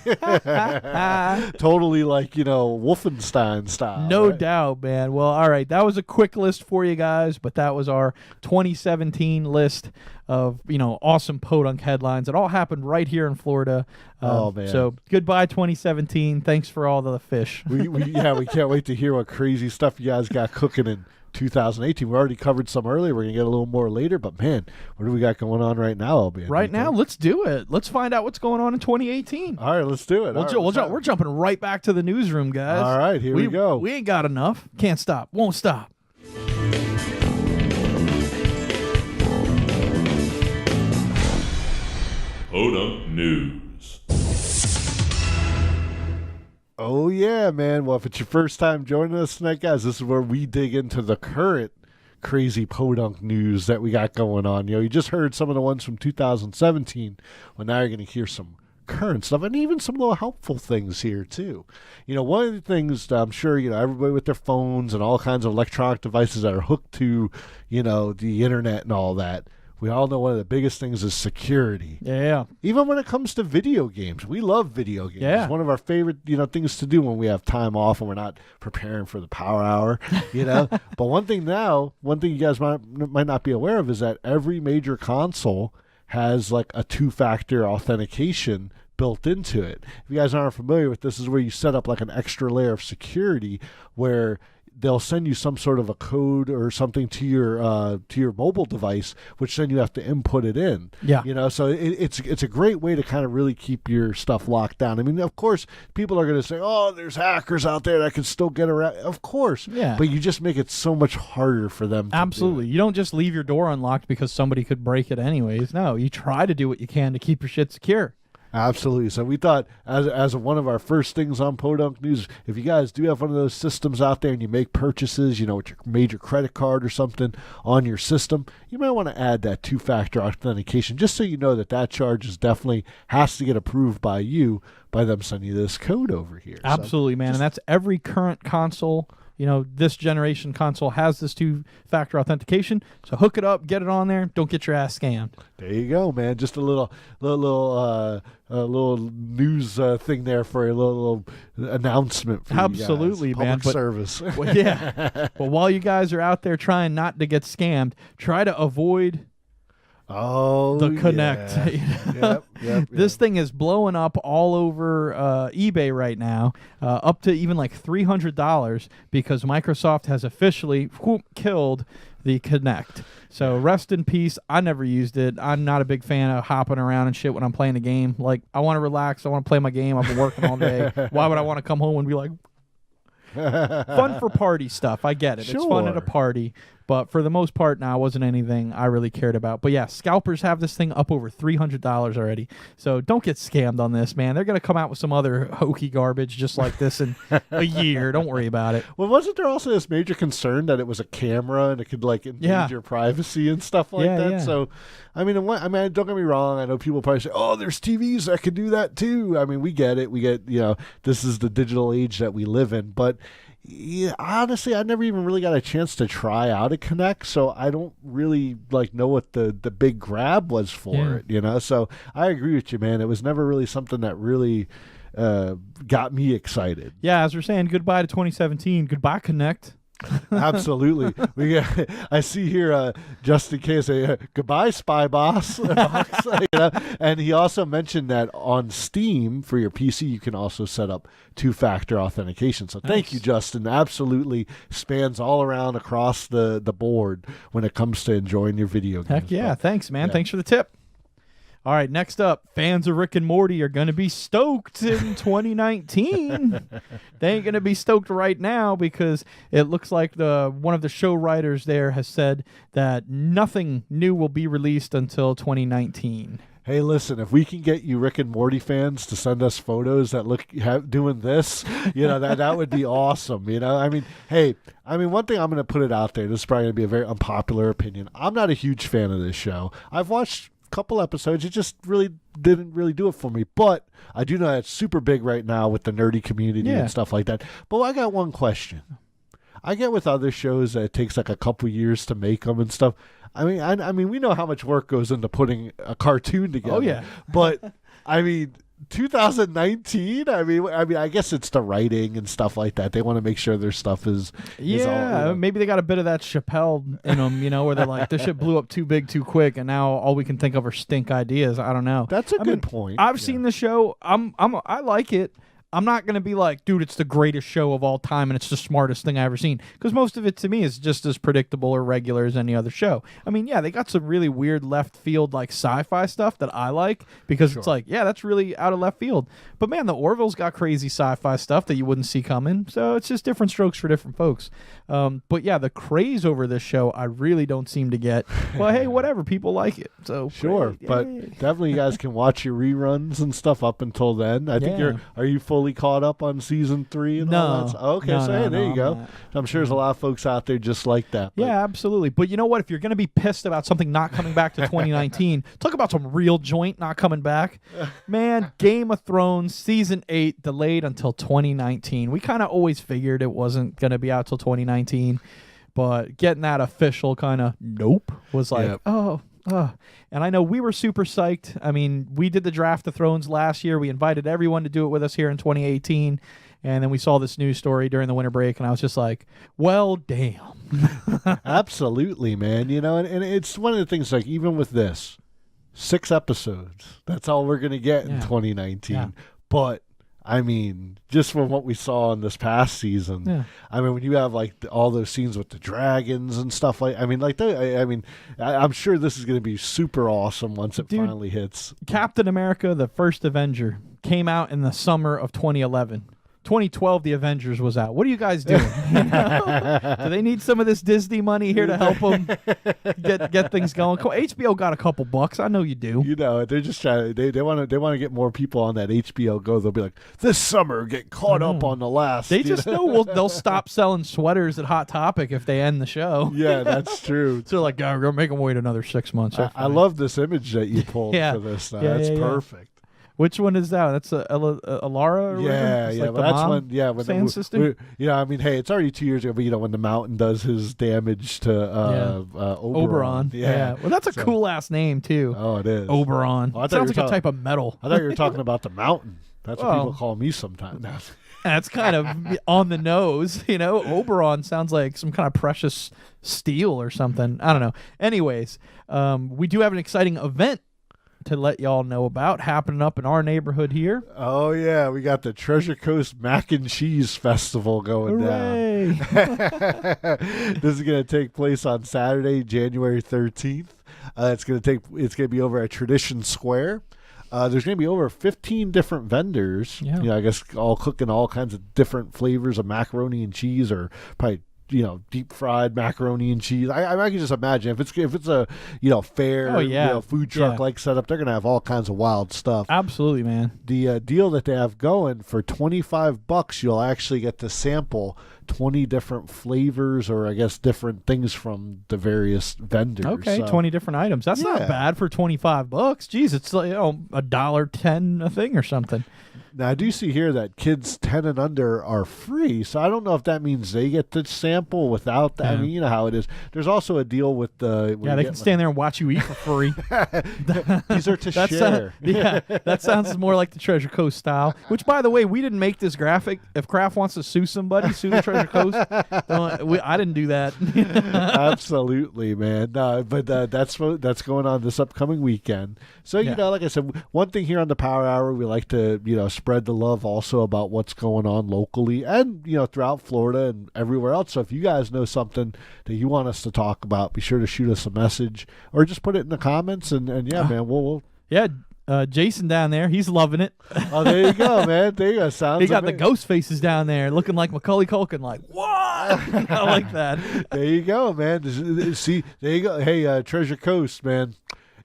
Totally like, Wolfenstein style. No right? doubt, man. Well, all right. That was a quick list for you guys, but that was our 2017 list of, awesome PoDunk headlines. It all happened right here in Florida. Oh, man. So goodbye, 2017. Thanks for all the fish. we can't wait to hear what crazy stuff you guys got cooking in 2018. We already covered some earlier. We're going to get a little more later, but man, what do we got going on right now, LB? Right now, let's do it. Let's find out what's going on in 2018. All right, let's do it. We're jumping right back to the newsroom, guys. All right, here we go. We ain't got enough. Can't stop. Won't stop. PoDunk News. Oh, yeah, man. Well, if it's your first time joining us tonight, guys, this is where we dig into the current crazy PoDunk news that we got going on. You just heard some of the ones from 2017. Well, now you're going to hear some current stuff and even some little helpful things here, too. One of the things that I'm sure, everybody with their phones and all kinds of electronic devices that are hooked to, the internet and all that. we all know one of the biggest things is security. Yeah. Even when it comes to video games, we love video games. Yeah. It's one of our favorite, things to do when we have time off and we're not preparing for the power hour, But one thing you guys might not be aware of is that every major console has like a two-factor authentication built into it. If you guys aren't familiar with this, is where you set up like an extra layer of security where they'll send you some sort of a code or something to your mobile device, which then you have to input it in. Yeah. So it's a great way to kind of really keep your stuff locked down. I mean, of course, people are going to say, "Oh, there's hackers out there that can still get around." Of course, yeah. But you just make it so much harder for them. Absolutely. You don't just leave your door unlocked because somebody could break it anyways. No, you try to do what you can to keep your shit secure. Absolutely. So we thought, as one of our first things on PoDunk News, if you guys do have one of those systems out there and you make purchases, with your major credit card or something on your system, you might want to add that two-factor authentication, just so you know that charge is definitely has to get approved by them sending you this code over here. Absolutely, man. And that's every current console. This generation console has this two-factor authentication. So hook it up, get it on there. Don't get your ass scammed. There you go, man. Just a little news thing there for a little announcement for Absolutely, you guys. man. Public service. Well, yeah. Well, while you guys are out there trying not to get scammed, try to avoid the Connect. Yeah. Yep. This thing is blowing up all over eBay right now, up to even like $300 because Microsoft has officially killed the Connect. So rest in peace. I never used it. I'm not a big fan of hopping around and shit when I'm playing the game. Like, I want to relax. I want to play my game. I've been working all day. Why would I want to come home and be like, fun for party stuff? I get it. Sure. It's fun at a party. But for the most part, now, it wasn't anything I really cared about. But yeah, scalpers have this thing up over $300 already. So don't get scammed on this, man. They're going to come out with some other hokey garbage just like this in a year. Don't worry about it. Well, wasn't there also this major concern that it was a camera and it could like invade your privacy and stuff like that? Yeah. So, I mean, don't get me wrong. I know people probably say, "Oh, there's TVs that could do that too." I mean, we get it. We get, this is the digital age that we live in. But yeah, honestly, I never even really got a chance to try out a Connect, so I don't really know what the big grab was for it. So I agree with you, man. It was never really something that really got me excited. Yeah, as we're saying goodbye to 2017, goodbye Connect. Absolutely. I see here, just in case, goodbye, Spy Boss. And he also mentioned that on Steam for your PC, you can also set up two-factor authentication. So thank you, Justin. Absolutely spans all around across the board when it comes to enjoying your video games. Heck yeah. Thanks, man. Thanks for the tip. All right, next up, fans of Rick and Morty are going to be stoked in 2019. They ain't going to be stoked right now because it looks like one of the show writers there has said that nothing new will be released until 2019. Hey, listen, if we can get you Rick and Morty fans to send us photos that look doing this, that would be awesome. I mean, one thing I'm going to put it out there, this is probably going to be a very unpopular opinion. I'm not a huge fan of this show. I've watched couple episodes. It just didn't really do it for me, but I do know that it's super big right now with the nerdy community and stuff like that. But I got one question. I get with other shows that it takes like a couple years to make them and stuff. I mean we know how much work goes into putting a cartoon together. Oh yeah. But I mean 2019. I mean, I guess it's the writing and stuff like that. They want to make sure their stuff is all, maybe they got a bit of that Chappelle in them, where they're like, this shit blew up too big too quick, and now all we can think of are stink ideas. I don't know. That's a good point. I've seen the show. I like it. I'm not going to be like, dude, it's the greatest show of all time and it's the smartest thing I've ever seen. Because most of it to me is just as predictable or regular as any other show. I mean, yeah, they got some really weird left field like sci-fi stuff that I like because it's like, yeah, that's really out of left field. But man, the Orville's got crazy sci-fi stuff that you wouldn't see coming. So it's just different strokes for different folks. But yeah, the craze over this show, I really don't seem to get. Well, hey, whatever. People like it. So sure. But definitely you guys can watch your reruns and stuff up until then. I think are you fully caught up on season 3 and all that? Okay, there you go. I'm sure there's a lot of folks out there just like that. But. Yeah, absolutely. But you know what? If you're going to be pissed about something not coming back to 2019, talk about some real joint not coming back. Man, Game of Thrones season 8 delayed until 2019. We kind of always figured it wasn't going to be out till 2019, but getting that official kind of nope was like, oh, And I know we were super psyched. I mean, we did the Draft of Thrones last year. We invited everyone to do it with us here in 2018. And then we saw this news story during the winter break, and I was just like, well, damn. Absolutely, man. And it's one of the things, like, even with this, 6 episodes. That's all we're going to get in 2019. Yeah. But, I mean, just from what we saw in this past season, I mean, when you have, like, all those scenes with the dragons and stuff like, I mean, like, I'm sure this is going to be super awesome once it finally hits. Captain America, the first Avenger, came out in the summer of 2011. 2012, the Avengers was out. What are you guys doing? Do they need some of this Disney money here to help them get things going? HBO got a couple bucks. I know you do. They're just trying. They want to get more people on that HBO Go. They'll be like, this summer, get caught up on the last. They just know they'll stop selling sweaters at Hot Topic if they end the show. Yeah, that's true. So like, we're gonna make them wait another 6 months. I love this image that you pulled for this. That's perfect. Which one is that? That's Alara? But that's when. Yeah, when Sand sister. I mean, hey, it's already 2 years ago. But when the Mountain does his damage to Oberon. Yeah. Well, that's a cool ass name too. Oh, it is. Oberon. Sounds like a type of metal. I thought you were talking about the Mountain. That's what people call me sometimes. That's kind of on the nose, Oberon sounds like some kind of precious steel or something. I don't know. Anyways, we do have an exciting event to let y'all know about happening up in our neighborhood here. Oh yeah, we got the Treasure Coast Mac and Cheese Festival going down. This is going to take place on Saturday, January 13th. It's going to be over at Tradition Square. There's going to be over 15 different vendors. I guess all cooking all kinds of different flavors of macaroni and cheese, or probably deep fried macaroni and cheese. I can just imagine if it's a fair food truck like setup, they're gonna have all kinds of wild stuff. Absolutely, man. The deal that they have going for $25, you'll actually get to sample 20 different flavors, or I guess different things from the various vendors. Okay, so 20 different items. That's not bad for $25. Jeez, it's like $1.10 a thing or something. Now, I do see here that kids 10 and under are free, so I don't know if that means they get to sample without that. I mean, you know how it is. There's also a deal with the... they can stand there and watch you eat for free. These are to share. That sounds more like the Treasure Coast style, which, by the way, we didn't make this graphic. If Kraft wants to sue somebody, sue the Treasure Coast. I didn't do that. Absolutely, man. But that's going on this upcoming weekend. So, like I said, one thing here on the Power Hour, we like to, spread the love also about what's going on locally and, throughout Florida and everywhere else. So if you guys know something that you want us to talk about, be sure to shoot us a message or just put it in the comments. And man, we'll Jason down there, he's loving it. Oh, there you go, man. There you go. Sounds he got the ghost faces down there looking like Macaulay Culkin, like, what? I like that. There you go, man. See, there you go. Hey, Treasure Coast, man.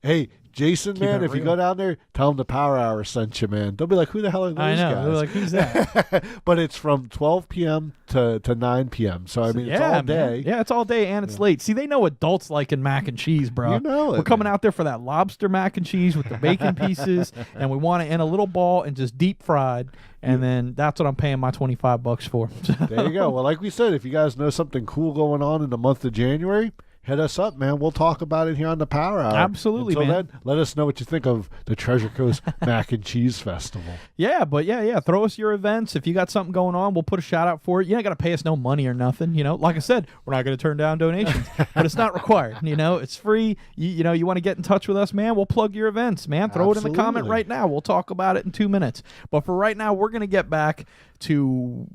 Hey, Jason, man, if you go down there, tell them the Power Hour sent you, man. They'll be like, who the hell are those guys? They're like, who's that? But it's from 12 p.m. to 9 p.m. So, I mean, it's all day. Man. Yeah, it's all day and it's late. See, they know adults liking mac and cheese, bro. You know it. We're coming out there for that lobster mac and cheese with the bacon pieces, and we want it in a little ball and just deep fried. And then that's what I'm paying my $25 for. There you go. Well, like we said, if you guys know something cool going on in the month of January, hit us up, man. We'll talk about it here on the Power Hour. Absolutely, Until man. Then, let us know what you think of the Treasure Coast Mac and Cheese Festival. Yeah, but throw us your events. If you got something going on, we'll put a shout out for it. You ain't got to pay us no money or nothing. Like I said, we're not going to turn down donations, but it's not required. It's free. You want to get in touch with us, man, we'll plug your events, man. Throw it in the comment right now. We'll talk about it in 2 minutes. But for right now, we're going to get back to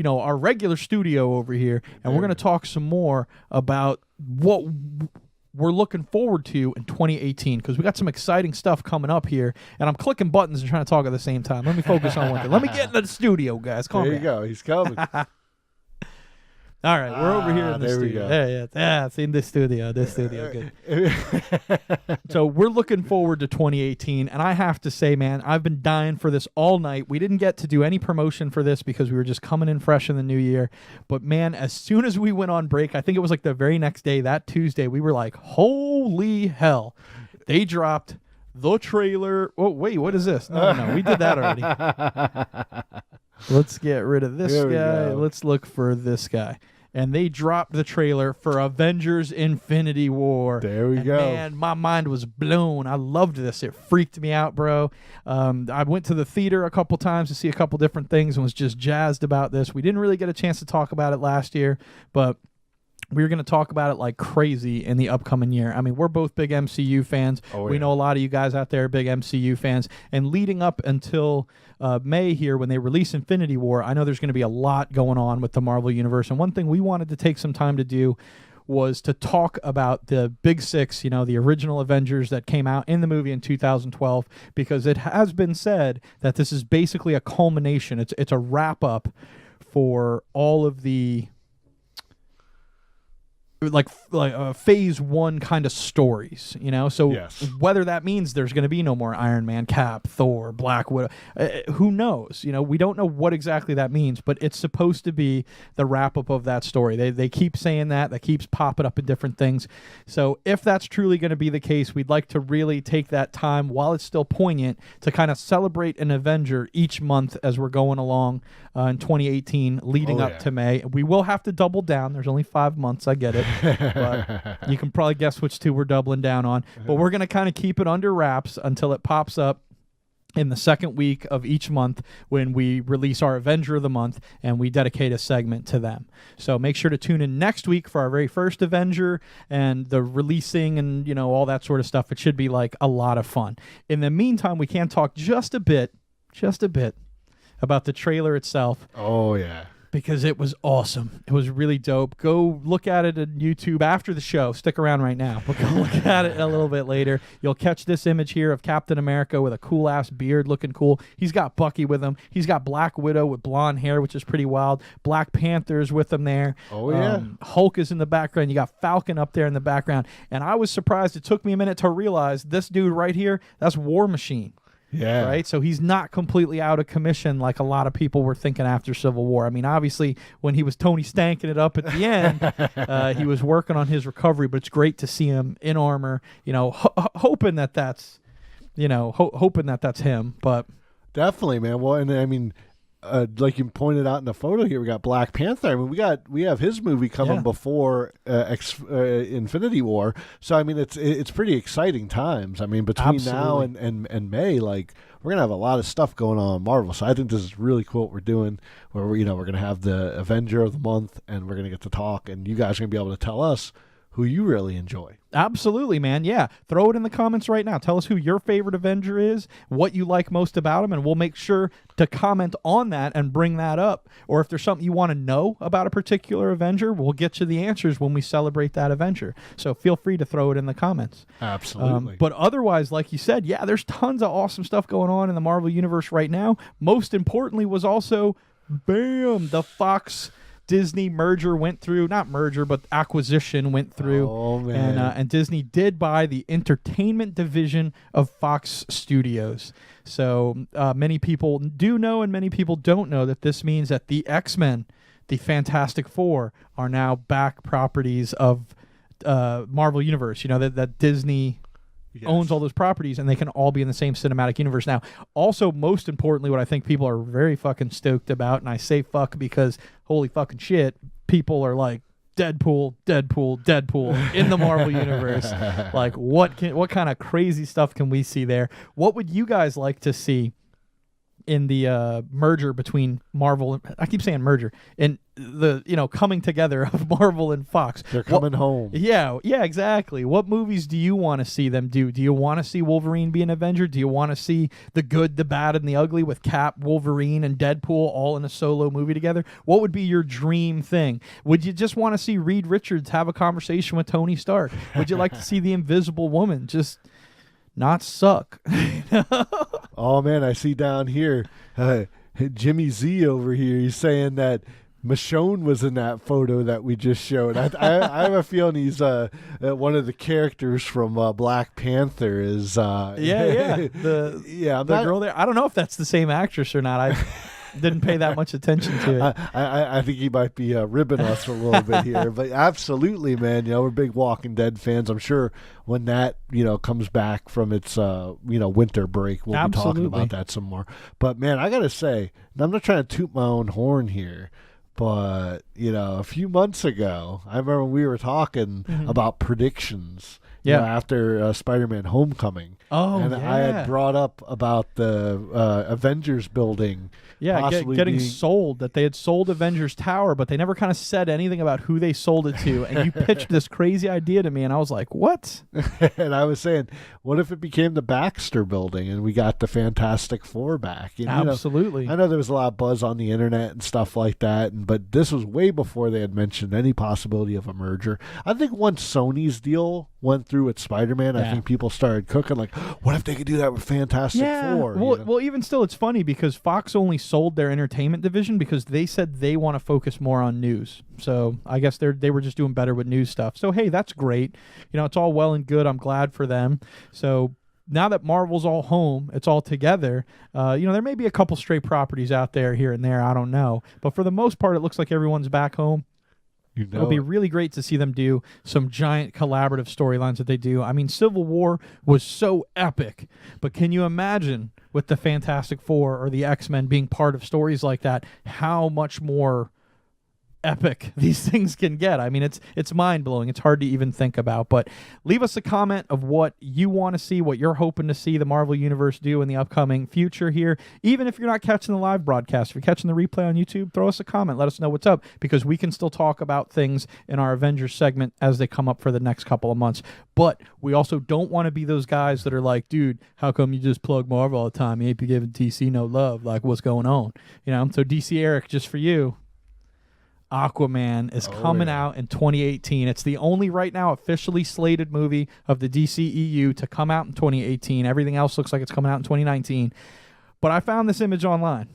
our regular studio over here, and we're going to talk some more about what we're looking forward to in 2018, because we got some exciting stuff coming up here, and I'm clicking buttons and trying to talk at the same time. Let me focus on one thing. Let me get into the studio, guys. Calm there you down. go. He's coming. All right, we're over here in the there studio. We go. Yeah, it's in this studio. Good. So we're looking forward to 2018, and I have to say, man, I've been dying for this all night. We didn't get to do any promotion for this because we were just coming in fresh in the new year. But, man, as soon as we went on break, I think it was like the very next day, that Tuesday, we were like, holy hell. They dropped the trailer. Oh, wait, what is this? No, we did that already. Let's get rid of this guy. Let's look for this guy. and they dropped the trailer for Avengers Infinity War. There we and go. Man, my mind was blown. I loved this. It freaked me out, bro. I went to the theater a couple times to see a couple different things and was just jazzed about this. We didn't really get a chance to talk about it last year, but we're going to talk about it like crazy in the upcoming year. I mean, we're both big MCU fans. We know a lot of you guys out there are big MCU fans. And leading up until May here, when they release Infinity War, I know there's going to be a lot going on with the Marvel Universe. And one thing we wanted to take some time to do was to talk about the Big Six, the original Avengers that came out in the movie in 2012, because it has been said that this is basically a culmination. It's a wrap-up for all of the like phase one kind of stories, so yes. Whether that means there's going to be no more Iron Man, Cap, Thor, Black Widow, who knows? We don't know what exactly that means, but it's supposed to be the wrap up of that story. They keep saying that keeps popping up in different things. So if that's truly going to be the case, we'd like to really take that time while it's still poignant to kind of celebrate an Avenger each month as we're going along in 2018 leading up to May. We will have to double down. There's only 5 months, I get it. But you can probably guess which two we're doubling down on. But we're going to kind of keep it under wraps until it pops up in the second week of each month when we release our Avenger of the month and we dedicate a segment to them. So make sure to tune in next week for our very first Avenger and the releasing and, all that sort of stuff. It should be like a lot of fun. In the meantime, we can talk just a bit about the trailer itself. Oh, yeah. Because it was awesome. It was really dope. Go look at it on YouTube after the show. Stick around right now. But go look at it a little bit later. You'll catch this image here of Captain America with a cool-ass beard looking cool. He's got Bucky with him. He's got Black Widow with blonde hair, which is pretty wild. Black Panther's with him there. Oh, yeah. Hulk is in the background. You got Falcon up there in the background. And I was surprised. It took me a minute to realize this dude right here, that's War Machine. Yeah. Right? So he's not completely out of commission like a lot of people were thinking after Civil War. I mean, obviously, when he was Tony Stanking it up at the end, he was working on his recovery, but it's great to see him in armor, hoping that that's, hoping that that's him. But definitely, man. Well, and I mean, like you pointed out in the photo here, we got Black Panther. I mean, we have his movie coming before Infinity War. So I mean, it's pretty exciting times. I mean, between now and May, like we're gonna have a lot of stuff going on in Marvel. So I think this is really cool what we're doing. Where we're gonna have the Avenger of the month, and we're gonna get to talk, and you guys are gonna be able to tell us who you really enjoy. Absolutely, man. Yeah. Throw it in the comments right now. Tell us who your favorite Avenger is, what you like most about him, and we'll make sure to comment on that and bring that up. Or if there's something you want to know about a particular Avenger, we'll get you the answers when we celebrate that Avenger. So feel free to throw it in the comments. Absolutely. But otherwise, like you said, yeah, there's tons of awesome stuff going on in the Marvel Universe right now. Most importantly was also, bam, the Fox Disney merger went through, not merger, but acquisition went through. Oh, man. And Disney did buy the entertainment division of Fox Studios. So many people do know and many people don't know that this means that the X-Men, the Fantastic Four, are now back properties of Marvel Universe. That Disney owns all those properties, and they can all be in the same cinematic universe now. Also, most importantly, what I think people are very fucking stoked about, and I say fuck because holy fucking shit, people are like, Deadpool in the Marvel universe. Like, what kind of crazy stuff can we see there? What would you guys like to see in the merger between Marvel, I keep saying merger, and the coming together of Marvel and Fox? They're coming home. Yeah, exactly. What movies do you want to see them do? Do you want to see Wolverine be an Avenger? Do you want to see the good, the bad, and the ugly with Cap, Wolverine, and Deadpool all in a solo movie together? What would be your dream thing? Would you just want to see Reed Richards have a conversation with Tony Stark? Would you like to see the Invisible Woman just not suck? Oh man, I see down here Jimmy Z over here. He's saying that Michonne was in that photo that we just showed. I have a feeling he's one of the characters from Black Panther. Is the girl there. I don't know if that's the same actress or not. I didn't pay that much attention to it. I think he might be ribbing us a little bit here, but absolutely, man. We're big Walking Dead fans. I'm sure when that comes back from its winter break, we'll be talking about that some more. But man, I gotta say, and I'm not trying to toot my own horn here, But, a few months ago, I remember we were talking about predictions. After Spider-Man Homecoming. Oh, and I had brought up about the Avengers building. Yeah, getting being... sold, that they had sold Avengers Tower, but they never kind of said anything about who they sold it to. And you pitched this crazy idea to me, and I was like, what? And I was saying, what if it became the Baxter building and we got the Fantastic Four back? And, Absolutely. I know there was a lot of buzz on the internet and stuff like that, but this was way before they had mentioned any possibility of a merger. I think once Sony's deal went through with Spider-Man, I think people started cooking like, what if they could do that with Fantastic Four? Well, even still, it's funny because Fox only sold their entertainment division because they said they want to focus more on news. So I guess they were just doing better with news stuff. So, hey, that's great. It's all well and good. I'm glad for them. So now that Marvel's all home, it's all together, there may be a couple stray properties out there here and there. I don't know. But for the most part, it looks like everyone's back home. It'll be really great to see them do some giant collaborative storylines that they do. I mean, Civil War was so epic, but can you imagine with the Fantastic Four or the X-Men being part of stories like that, how much more epic these things can get? I mean, it's mind-blowing. It's hard to even think about, but leave us a comment of what you want to see, what you're hoping to see the Marvel Universe do in the upcoming future here. Even if you're not catching the live broadcast, if you're catching the replay on YouTube, throw us a comment. Let us know what's up, because we can still talk about things in our Avengers segment as they come up for the next couple of months. But we also don't want to be those guys that are like, dude, how come you just plug Marvel all the time? You ain't be giving DC no love. Like, what's going on? So DC Eric, just for you, Aquaman is coming out in 2018. It's the only right now officially slated movie of the DCEU to come out in 2018. Everything else looks like it's coming out in 2019. But I found this image online,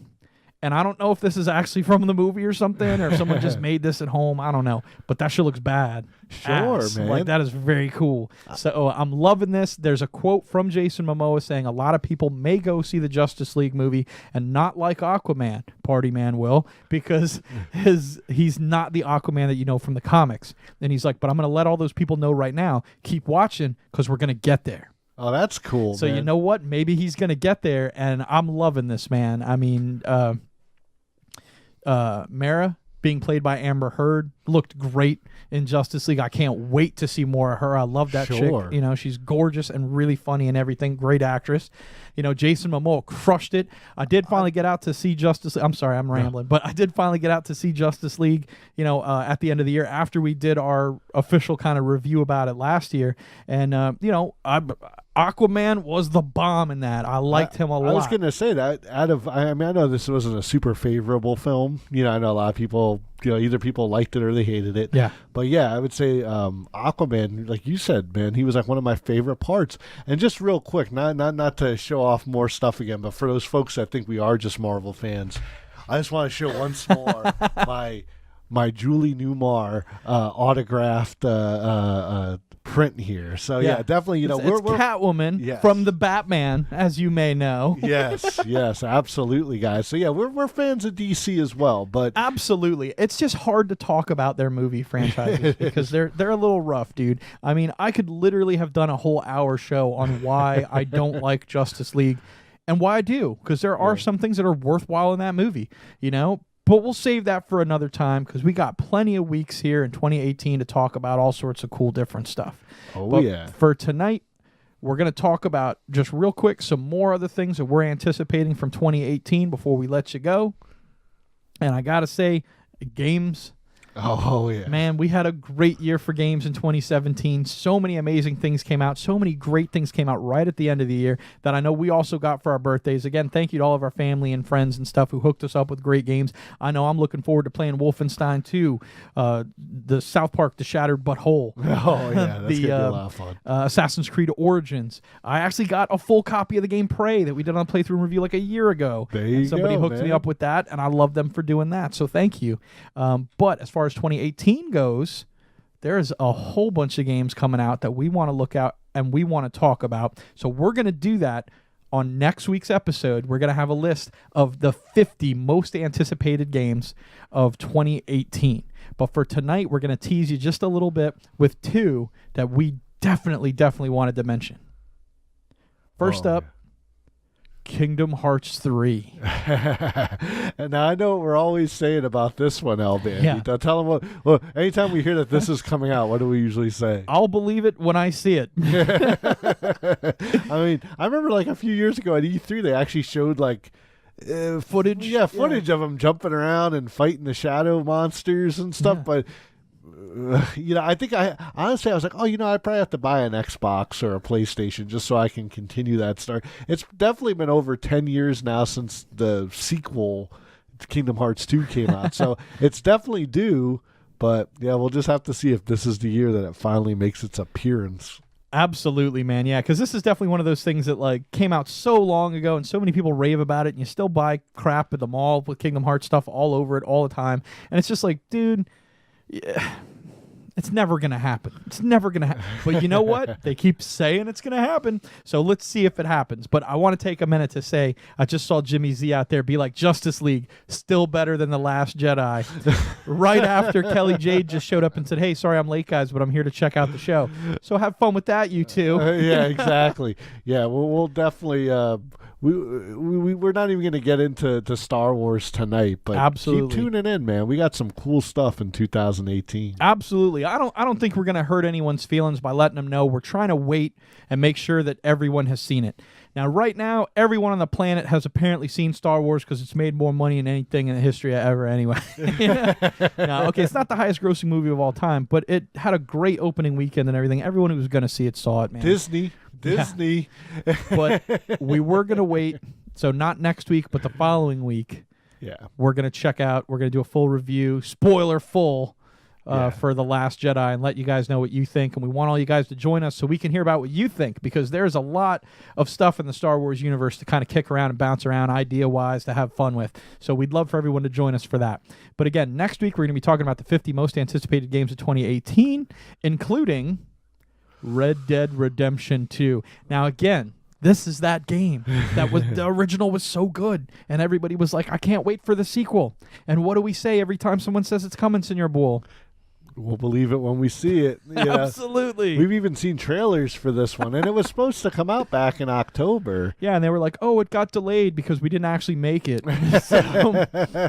and I don't know if this is actually from the movie or something, or if someone just made this at home. I don't know. But that shit looks bad. Sure, man. Like, that is very cool. So I'm loving this. There's a quote from Jason Momoa saying a lot of people may go see the Justice League movie and not like Aquaman. Party Man will, because he's not the Aquaman that you know from the comics. And he's like, but I'm going to let all those people know right now, keep watching, because we're going to get there. Oh, that's cool, So man. you know what? Maybe he's going to get there, and I'm loving this, man. I mean, Mara, being played by Amber Heard, looked great in Justice League. I can't wait to see more of her. I love that chick. She's gorgeous and really funny and everything. Great actress. Jason Momoa crushed it. I did finally get out to see Justice League. I'm sorry, I'm rambling, but I did finally get out to see Justice League, at the end of the year after we did our official kind of review about it last year. And, Aquaman was the bomb in that. I liked him a lot. I was going to say that I know this wasn't a super favorable film. I know a lot of people, either people liked it or they hated it. Yeah. But yeah, I would say Aquaman, like you said, man, he was like one of my favorite parts. And just real quick, not to show off more stuff again, but for those folks that think we are just Marvel fans, I just want to show once more my Julie Newmar autographed print here. So yeah, definitely, it's we're Catwoman from the Batman, as you may know. yes, absolutely, guys. So yeah, we're fans of DC as well, but absolutely, it's just hard to talk about their movie franchises because they're a little rough, dude. I mean, I could literally have done a whole hour show on why I don't like Justice League and why I do, because there are some things that are worthwhile in that movie, But we'll save that for another time, because we got plenty of weeks here in 2018 to talk about all sorts of cool different stuff. But for tonight, we're going to talk about, just real quick, some more other things that we're anticipating from 2018 before we let you go. And I got to say, games. Oh, yeah. Man, we had a great year for games in 2017. So many amazing things came out. So many great things came out right at the end of the year that I know we also got for our birthdays. Again, thank you to all of our family and friends and stuff who hooked us up with great games. I know I'm looking forward to playing Wolfenstein 2, the South Park The Shattered But Whole. Oh, yeah, that's going to be a lot of fun. Assassin's Creed Origins. I actually got a full copy of the game Prey that we did on Playthrough Review like a year ago. There you Somebody hooked me up with that, and I love them for doing that, so thank you. But as far as 2018 goes, there's a whole bunch of games coming out that we want to look at and we want to talk about. So we're going to do that on next week's episode. We're going to have a list of the 50 most anticipated games of 2018. But for tonight, we're going to tease you just a little bit with two that we definitely wanted to mention. First up, Kingdom Hearts 3. And now I know what we're always saying about this one, El Bandito. Yeah. Tell them well, anytime we hear that this is coming out, what do we usually say? I'll believe it when I see it. I mean, I remember like a few years ago at E3, they actually showed like Footage? Yeah, footage of them jumping around and fighting the shadow monsters and stuff. Yeah. But I think honestly I was like, I probably have to buy an Xbox or a PlayStation just so I can continue that story. It's definitely been over 10 years now since the sequel Kingdom Hearts 2 came out, so it's definitely due. But yeah, we'll just have to see if this is the year that it finally makes its appearance. Absolutely, man. Yeah, because this is definitely one of those things that like came out so long ago, and so many people rave about it, and you still buy crap at the mall with Kingdom Hearts stuff all over it all the time, and it's just like, dude. Yeah, it's never going to happen. It's never going to happen. But you know what? They keep saying it's going to happen. So let's see if it happens. But I want to take a minute to say, I just saw Jimmy Z out there be like, Justice League, still better than The Last Jedi. Right after Kelly Jade just showed up and said, hey, sorry I'm late, guys, but I'm here to check out the show. So have fun with that, you two. Yeah, exactly. Yeah, we'll definitely... We're not even going to get into Star Wars tonight, but absolutely. Keep tuning in, man. We got some cool stuff in 2018. Absolutely. I don't think we're going to hurt anyone's feelings by letting them know. We're trying to wait and make sure that everyone has seen it. Now, right now, everyone on the planet has apparently seen Star Wars because it's made more money than anything in the history ever anyway. Now, okay, it's not the highest grossing movie of all time, but it had a great opening weekend and everything. Everyone who was going to see it saw it, man. Disney. Yeah. But we were going to wait, so not next week, but the following week. Yeah. We're going to check out, we're going to do a full review, spoiler full, for The Last Jedi, and let you guys know what you think. And we want all you guys to join us so we can hear about what you think, because there's a lot of stuff in the Star Wars universe to kind of kick around and bounce around idea-wise to have fun with. So we'd love for everyone to join us for that. But again, next week we're going to be talking about the 50 most anticipated games of 2018, including Red Dead Redemption 2. Now, again, this is that game that was the original was so good, and everybody was like, I can't wait for the sequel. And what do we say every time someone says it's coming, Senor Bull? We'll believe it when we see it. Absolutely. We've even seen trailers for this one, and it was supposed to come out back in October. Yeah, and they were like, oh, it got delayed because we didn't actually make it. So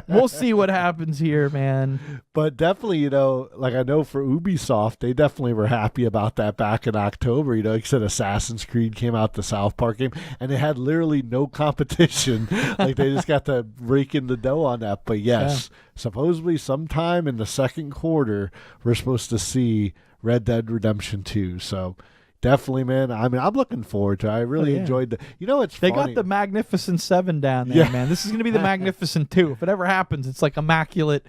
we'll see what happens here, man. But definitely, like I know for Ubisoft, they definitely were happy about that back in October. Like I said, Assassin's Creed came out, the South Park game, and they had literally no competition. Like they just got to rake in the dough on that. But yes, supposedly sometime in the second quarter, we're supposed to see Red Dead Redemption 2. So definitely, man. I mean, I'm looking forward to it. I really enjoyed the... it's They funny. got the Magnificent 7 down there, man. This is going to be the Magnificent 2. If it ever happens, it's like immaculate,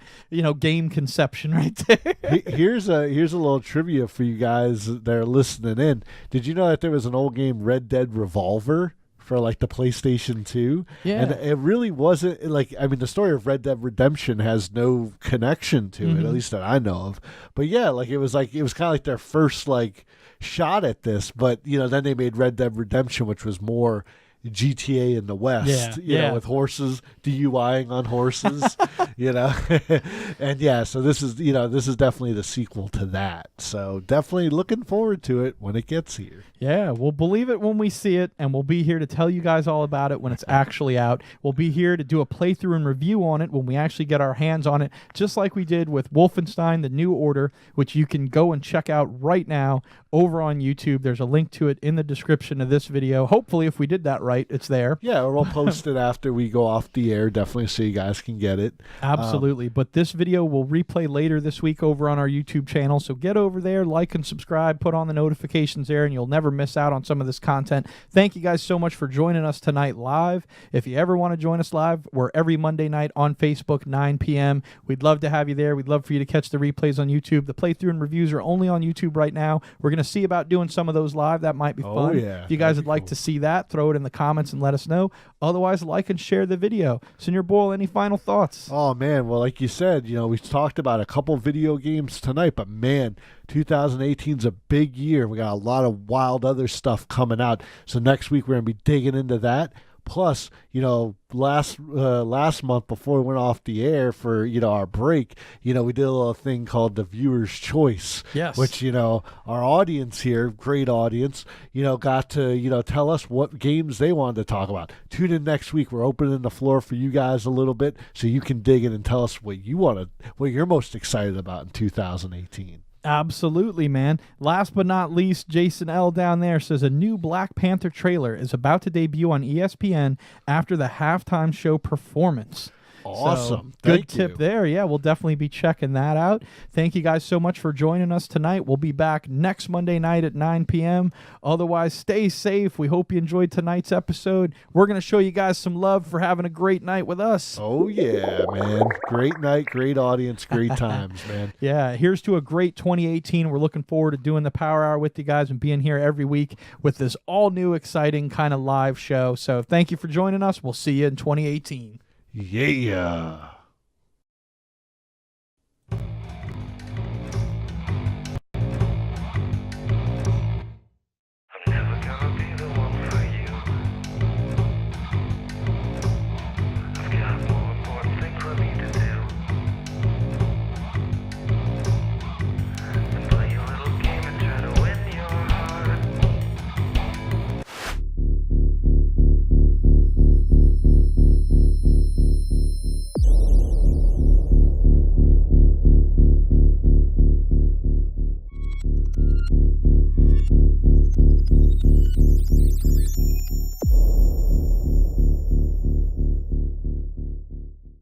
game conception right there. Here's a little trivia for you guys that are listening in. Did you know that there was an old game, Red Dead Revolver, for like the PlayStation 2? Yeah. And it really wasn't the story of Red Dead Redemption has no connection to it, at least that I know of. But yeah, it was kind of like their first shot at this, but then they made Red Dead Redemption, which was more GTA in the West, with horses, DUIing on horses, and so this is definitely the sequel to that. So definitely looking forward to it when it gets here. Yeah, we'll believe it when we see it, and we'll be here to tell you guys all about it when it's actually out. We'll be here to do a playthrough and review on it when we actually get our hands on it, just like we did with Wolfenstein: The New Order, which you can go and check out right now over on YouTube. There's a link to it in the description of this video. Hopefully, if we did that right, it's there. Yeah, or we'll post it after we go off the air, definitely, so you guys can get it. Absolutely. But this video will replay later this week over on our YouTube channel, so get over there, like and subscribe, put on the notifications there, and you'll never miss out on some of this content. Thank you guys so much for joining us tonight live. If you ever want to join us live, we're every Monday night on Facebook, 9 p.m. We'd love to have you there. We'd love for you to catch the replays on YouTube. The playthrough and reviews are only on YouTube right now. We're going to see about doing some of those live. That might be fun. Yeah. If you guys would like to see that, throw it in the comments and let us know. Otherwise, like and share the video. Senor Boyle, any final thoughts? Oh, man. Well, like you said, we talked about a couple video games tonight, but man, 2018 is a big year. We got a lot of wild other stuff coming out. So next week, we're going to be digging into that. Plus, last month before we went off the air for, our break, we did a little thing called the Viewer's Choice. Yes. Which, our audience here, great audience, got to, tell us what games they wanted to talk about. Tune in next week. We're opening the floor for you guys a little bit so you can dig in and tell us what you're most excited about in 2018. Absolutely, man. Last but not least, Jason L. down there says a new Black Panther trailer is about to debut on ESPN after the halftime show performance. Awesome. So, good Thank tip you. there. Yeah, we'll definitely be checking that out. Thank you guys so much for joining us tonight. We'll be back next Monday night at 9 p.m. Otherwise, stay safe. We hope you enjoyed tonight's episode. We're going to show you guys some love for having a great night with us. Oh, yeah, man. Great night, great audience, great times, man. Yeah, here's to a great 2018. We're looking forward to doing the Power Hour with you guys and being here every week with this all-new, exciting kind of live show. So thank you for joining us. We'll see you in 2018. Yeah.